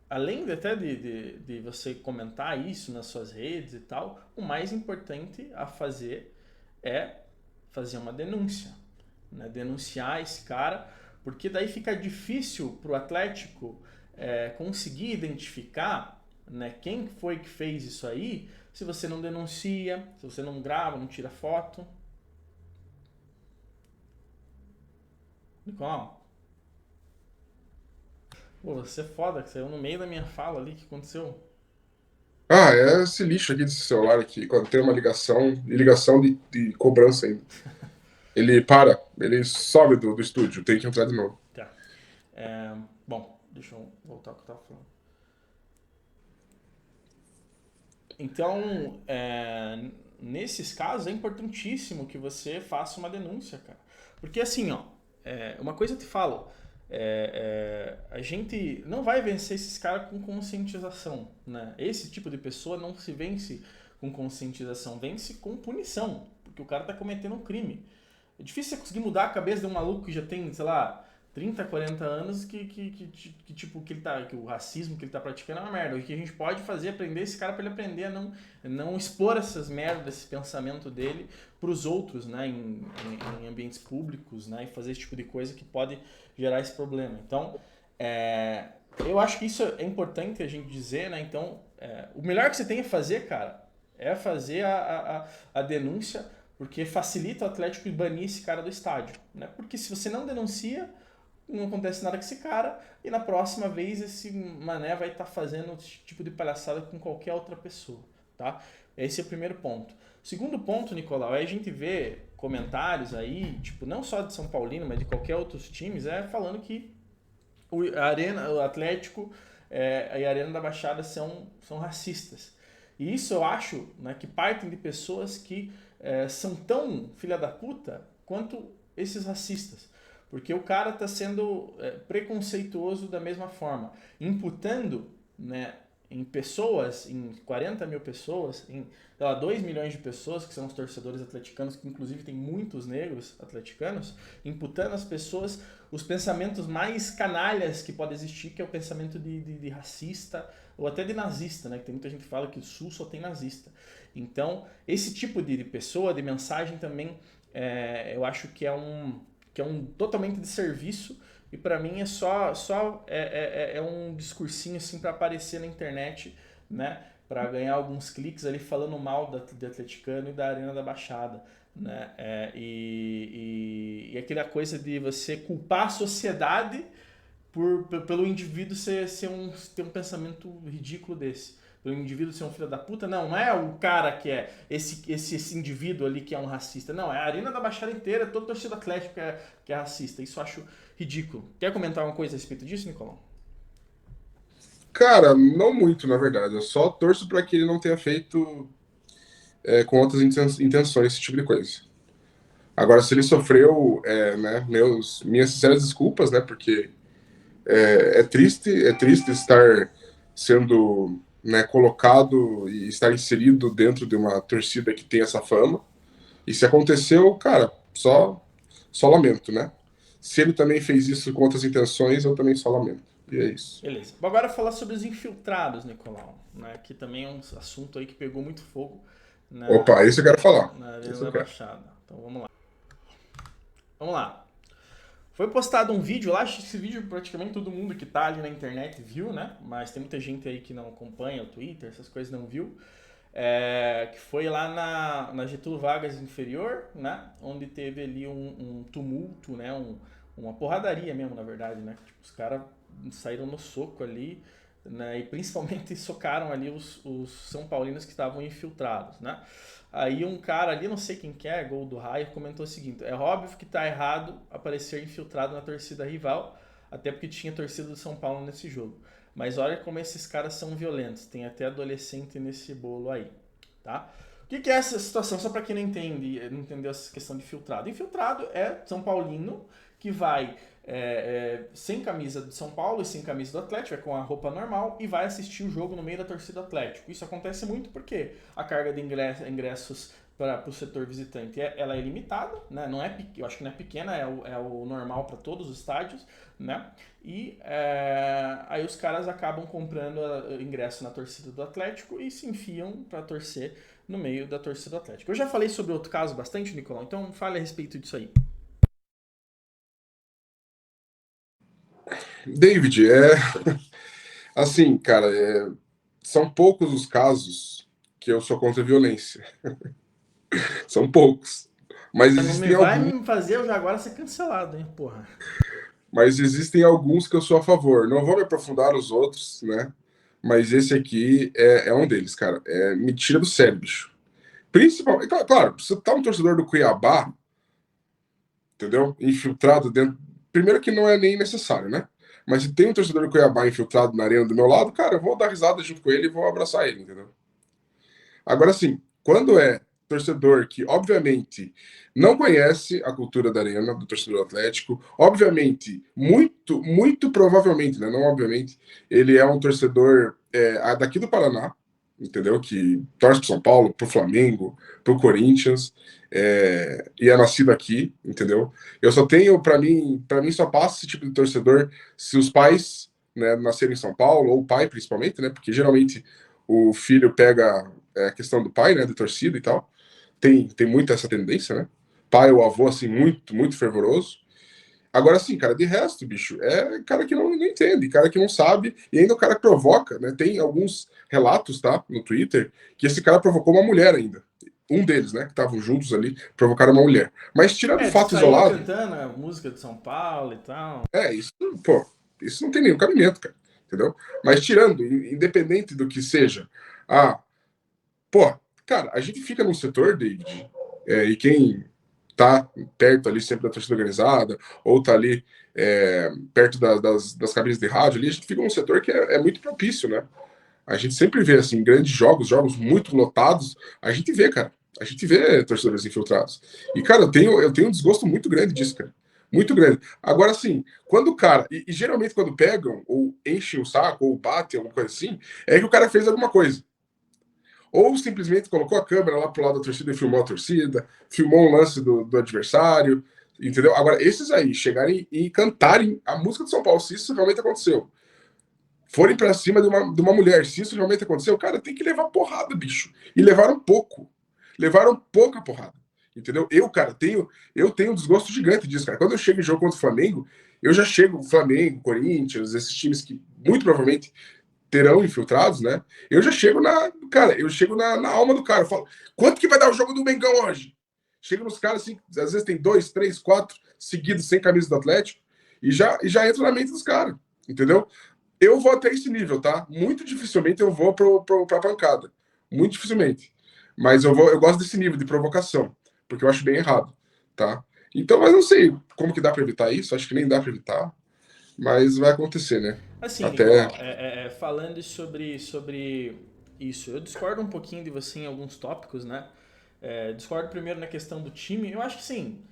além até de você comentar isso nas suas redes e tal, o mais importante a fazer é fazer uma denúncia, né? Denunciar esse cara, porque daí fica difícil para o Atlético conseguir identificar, né, quem foi que fez isso aí, se você não denuncia, se você não grava, não tira foto. Nicolau? Pô, você é foda, que saiu no meio da minha fala ali, o que aconteceu? É esse lixo aqui desse celular aqui, quando tem uma ligação de cobrança ainda. Ele sobe do estúdio, tem que entrar de novo. Tá. Bom, deixa eu voltar ao que eu tava falando. Então, nesses casos é importantíssimo que você faça uma denúncia, cara. Porque assim, ó, uma coisa eu te falo, a gente não vai vencer esses caras com conscientização, né? Esse tipo de pessoa não se vence com conscientização, vence com punição, porque o cara tá cometendo um crime. É difícil você conseguir mudar a cabeça de um maluco que já tem, sei lá, 30, 40 anos que tipo, que o racismo que ele tá praticando é uma merda. O que a gente pode fazer é aprender esse cara para ele aprender a não expor essas merdas, esse pensamento dele pros outros, né, em ambientes públicos, né, e fazer esse tipo de coisa que pode gerar esse problema. Então, eu acho que isso é importante a gente dizer, né, então, o melhor que você tem a fazer, cara, é fazer a denúncia, porque facilita o Atlético banir esse cara do estádio, né, porque se você não denuncia, não acontece nada com esse cara, e na próxima vez esse mané vai estar fazendo esse tipo de palhaçada com qualquer outra pessoa, tá? Esse é o primeiro ponto. O segundo ponto, Nicolau, é a gente ver comentários aí, tipo, não só de São Paulino, mas de qualquer outros times, falando que o Atlético e a Arena da Baixada são racistas. E isso eu acho, né, que partem de pessoas que são tão filha da puta quanto esses racistas. Porque o cara está sendo preconceituoso da mesma forma, imputando, né, em pessoas, em 40 mil pessoas, em 2 milhões de pessoas, que são os torcedores atleticanos, que inclusive tem muitos negros atleticanos, imputando às pessoas os pensamentos mais canalhas que pode existir, que é o pensamento de racista ou até de nazista, né? Que tem muita gente que fala que o Sul só tem nazista. Então, esse tipo de pessoa, de mensagem também, eu acho que é um totalmente de serviço, e para mim é só um discursinho assim para aparecer na internet, né, para ganhar alguns cliques ali falando mal do atleticano e da Arena da Baixada, né, e aquela coisa de você culpar a sociedade pelo indivíduo ter um pensamento ridículo desse. Pelo indivíduo ser um filho da puta, não é o cara que é esse indivíduo ali que é um racista, não, é a Arena da Baixada inteira, todo torcedor Atlético que é racista. Isso eu acho ridículo. Quer comentar uma coisa a respeito disso, Nicolão? Cara, não muito, na verdade. Eu só torço para que ele não tenha feito com outras intenções esse tipo de coisa. Agora, se ele sofreu, né, minhas sinceras desculpas, né, porque é triste estar sendo, né, colocado e estar inserido dentro de uma torcida que tem essa fama. E se aconteceu, cara, só lamento, né? Se ele também fez isso com outras intenções, eu também só lamento. E é isso. Beleza. Vou agora falar sobre os infiltrados, Nicolau, né? Que também é um assunto aí que pegou muito fogo. Opa, isso eu quero falar. Na Arena da Baixada. Então vamos lá. Vamos lá. Foi postado um vídeo lá, acho que esse vídeo praticamente todo mundo que tá ali na internet viu, né? Mas tem muita gente aí que não acompanha o Twitter, essas coisas não viu. Que foi lá na Getúlio Vargas Inferior, né? Onde teve ali um tumulto, né? Uma porradaria mesmo, na verdade, né? Tipo, os caras saíram no soco ali, né? E principalmente socaram ali os São Paulinos que estavam infiltrados, né? Aí um cara ali, não sei quem que é, Gol do Raio, comentou o seguinte: é óbvio que tá errado aparecer infiltrado na torcida rival, até porque tinha torcida do São Paulo nesse jogo. Mas olha como esses caras são violentos, tem até adolescente nesse bolo aí, tá? O que é essa situação? Só para quem não entendeu essa questão de infiltrado. Infiltrado é São Paulino que vai sem camisa do São Paulo e sem camisa do Atlético, com a roupa normal, e vai assistir o jogo no meio da torcida do Atlético. Isso acontece muito porque a carga de ingressos para o setor visitante ela é limitada, né? Não é, eu acho que não é pequena, é o normal para todos os estádios, né? E aí os caras acabam comprando ingresso na torcida do Atlético e se enfiam para torcer no meio da torcida do Atlético. Eu já falei sobre outro caso bastante, Nicolau, então fale a respeito disso aí. David, assim, cara, são poucos os casos que eu sou contra a violência. São poucos. Mas existem vai me fazer o Jaguar ser cancelado, hein, porra. Mas existem alguns que eu sou a favor. Não vou me aprofundar nos outros, né? Mas esse aqui é um deles, cara. Me tira do sério, bicho. Principalmente, claro, se tá um torcedor do Cuiabá, entendeu? Infiltrado dentro. Primeiro que não é nem necessário, né? Mas se tem um torcedor do Cuiabá infiltrado na arena do meu lado, cara, eu vou dar risada junto com ele e vou abraçar ele, entendeu? Agora, assim, quando é torcedor que, obviamente, não conhece a cultura da arena, do torcedor Atlético, obviamente, muito provavelmente, né? Não obviamente, ele é um torcedor daqui do Paraná, entendeu? Que torce pro São Paulo, pro Flamengo, pro Corinthians, e é nascido aqui, entendeu? Eu só tenho, para mim só passa esse tipo de torcedor se os pais, né, nascerem em São Paulo, ou o pai principalmente, né? Porque geralmente o filho pega a questão do pai, né, de torcida e tal. Tem muito essa tendência, né? Pai ou avô, assim, muito, muito fervoroso. Agora, sim, cara, de resto, bicho, é cara que não entende, cara que não sabe, e ainda o cara que provoca, né? Tem alguns relatos, tá, no Twitter, que esse cara provocou uma mulher ainda. Um deles, né, que estavam juntos ali, provocaram uma mulher. Mas tirando o fato saiu isolado... cantando a música de São Paulo e tal. Isso não tem nenhum cabimento, cara, entendeu? Mas tirando, independente do que seja, cara, a gente fica num setor, David, e quem tá perto ali sempre da torcida organizada, ou tá ali perto das cabines de rádio ali, a gente fica num setor que é muito propício, né? A gente sempre vê, assim, grandes jogos muito lotados, a gente vê, cara. A gente vê torcedores infiltrados. E, cara, eu tenho um desgosto muito grande disso, cara. Muito grande. Agora, assim, quando o cara... E geralmente quando pegam, ou enchem o saco, ou batem, alguma coisa assim, é que o cara fez alguma coisa. Ou simplesmente colocou a câmera lá pro lado da torcida e filmou a torcida, filmou um lance do adversário, entendeu? Agora, esses aí chegarem e cantarem a música do São Paulo, se isso realmente aconteceu, forem pra cima de uma mulher, se isso realmente aconteceu, cara, tem que levar porrada, bicho. E levaram pouco. Levaram pouca porrada. Entendeu? Eu tenho um desgosto gigante disso, cara. Quando eu chego em jogo contra o Flamengo, eu já chego, Flamengo, Corinthians, esses times que muito provavelmente terão infiltrados, né? Eu já chego na alma do cara. Eu falo, quanto que vai dar o jogo do Mengão hoje? Chego nos caras, assim, às vezes tem 2, 3, 4 seguidos sem camisa do Atlético, e já entra na mente dos caras, entendeu? Eu vou até esse nível, tá? Muito dificilmente eu vou pra pancada. Muito dificilmente. Mas eu gosto desse nível de provocação, porque eu acho bem errado, tá? Então, mas não sei como que dá pra evitar isso, acho que nem dá pra evitar, mas vai acontecer, né? Assim, até... Nicolau, falando sobre isso, eu discordo um pouquinho de você em alguns tópicos, né? Discordo primeiro na questão do time. Eu acho que sim,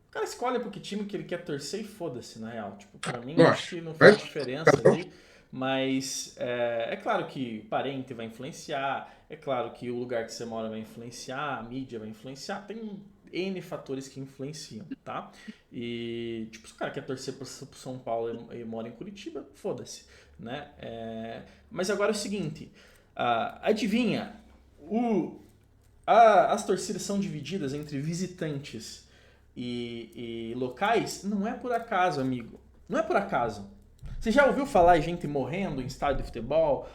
o cara escolhe porque time que ele quer torcer e foda-se, na real. Tipo, pra mim, acho que não faz diferença ali. Mas é claro que parente vai influenciar, é claro que o lugar que você mora vai influenciar, a mídia vai influenciar, tem N fatores que influenciam, tá? E, tipo, se o cara quer torcer pro São Paulo e mora em Curitiba, foda-se, né? Mas agora é o seguinte, adivinha, as torcidas são divididas entre visitantes e locais? Não é por acaso, amigo, não é por acaso. Você já ouviu falar de gente morrendo em estádio de futebol,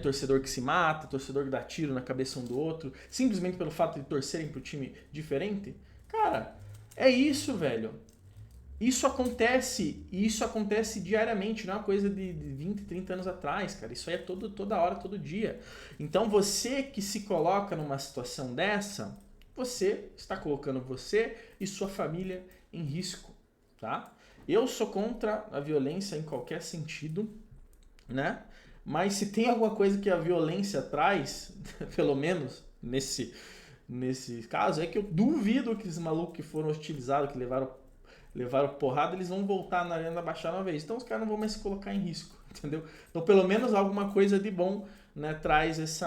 torcedor que se mata, torcedor que dá tiro na cabeça um do outro, simplesmente pelo fato de torcerem pro time diferente? Cara, é isso, velho. Isso acontece diariamente, não é uma coisa de 20, 30 anos atrás, cara. Isso aí é toda hora, todo dia. Então você que se coloca numa situação dessa, você está colocando você e sua família em risco, tá? Eu sou contra a violência em qualquer sentido, né? Mas se tem alguma coisa que a violência traz, pelo menos nesse caso, é que eu duvido que esses malucos que foram hostilizados, que levaram porrada, eles vão voltar na Arena da Baixada uma vez. Então os caras não vão mais se colocar em risco, entendeu? Então pelo menos alguma coisa de bom, né, traz esse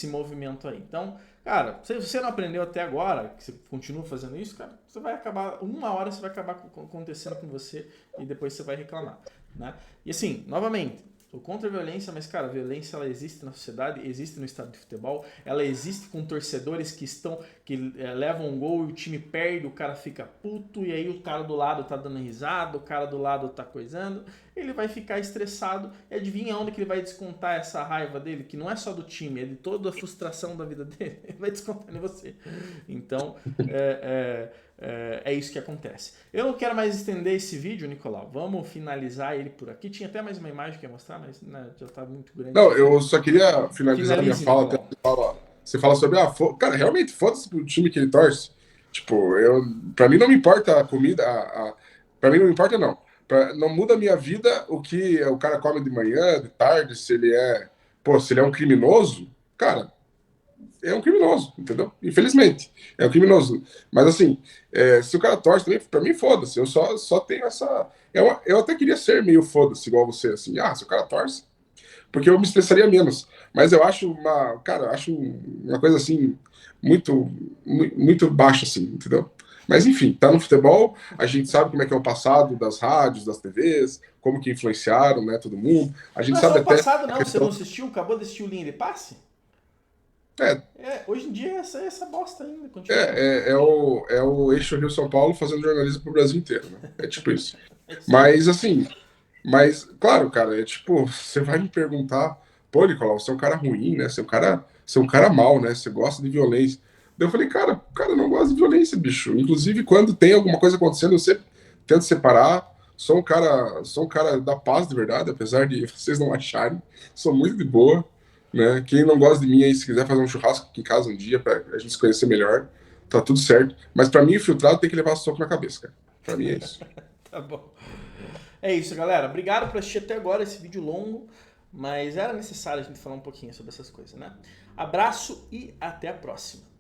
movimento aí. Então, cara, se você não aprendeu até agora, que você continua fazendo isso, cara, você vai acabar, uma hora você vai acabar acontecendo com você e depois você vai reclamar, né? E assim, novamente, sou contra a violência, mas, cara, a violência ela existe na sociedade, existe no estádio de futebol, ela existe com torcedores que levam um gol e o time perde, o cara fica puto, e aí o cara do lado tá dando risada, o cara do lado tá coisando, ele vai ficar estressado, e adivinha onde que ele vai descontar essa raiva dele, que não é só do time, é de toda a frustração da vida dele, ele vai descontar em você. Então, é isso que acontece. Eu não quero mais estender esse vídeo, Nicolau, vamos finalizar ele por aqui. Tinha até mais uma imagem que ia mostrar, mas né, já tá muito grande. Não, eu só queria finalizar minha fala. Você fala sobre, cara, realmente, foda-se pro time que ele torce. Tipo, pra mim não me importa a comida, pra mim não me importa não. Não muda a minha vida o que o cara come de manhã, de tarde, se ele é um criminoso, cara, é um criminoso, entendeu? Infelizmente, é um criminoso. Mas assim, se o cara torce também, pra mim, foda-se. Eu só tenho essa... Eu até queria ser meio foda-se, igual você, assim. Se o cara torce, porque eu me estressaria menos. Mas eu acho uma coisa assim, muito baixa, assim, entendeu? Mas enfim, tá no futebol, a gente sabe como é que é o passado das rádios, das TVs, como que influenciaram, né, todo mundo. A gente sabe até... passado não, você não assistiu? Acabou de assistir o Linha de Passe? Hoje em dia é essa bosta ainda. Continua. É o eixo Rio-São Paulo fazendo jornalismo pro Brasil inteiro, né? É tipo isso. Mas assim, claro, cara, é tipo, você vai me perguntar, pô, Nicolau, você é um cara ruim, né? Você é um cara mau, né? Você gosta de violência. Daí eu falei, cara, eu não gosto de violência, bicho. Inclusive, quando tem alguma coisa acontecendo, eu sempre tento separar. Sou um cara da paz de verdade, apesar de vocês não acharem. Sou muito de boa, né? Quem não gosta de mim aí, se quiser fazer um churrasco aqui em casa um dia pra gente se conhecer melhor, tá tudo certo. Mas pra mim, infiltrado tem que levar soco na cabeça, cara. Pra mim é isso. Tá bom. É isso, galera. Obrigado por assistir até agora esse vídeo longo, mas era necessário a gente falar um pouquinho sobre essas coisas, né? Abraço e até a próxima.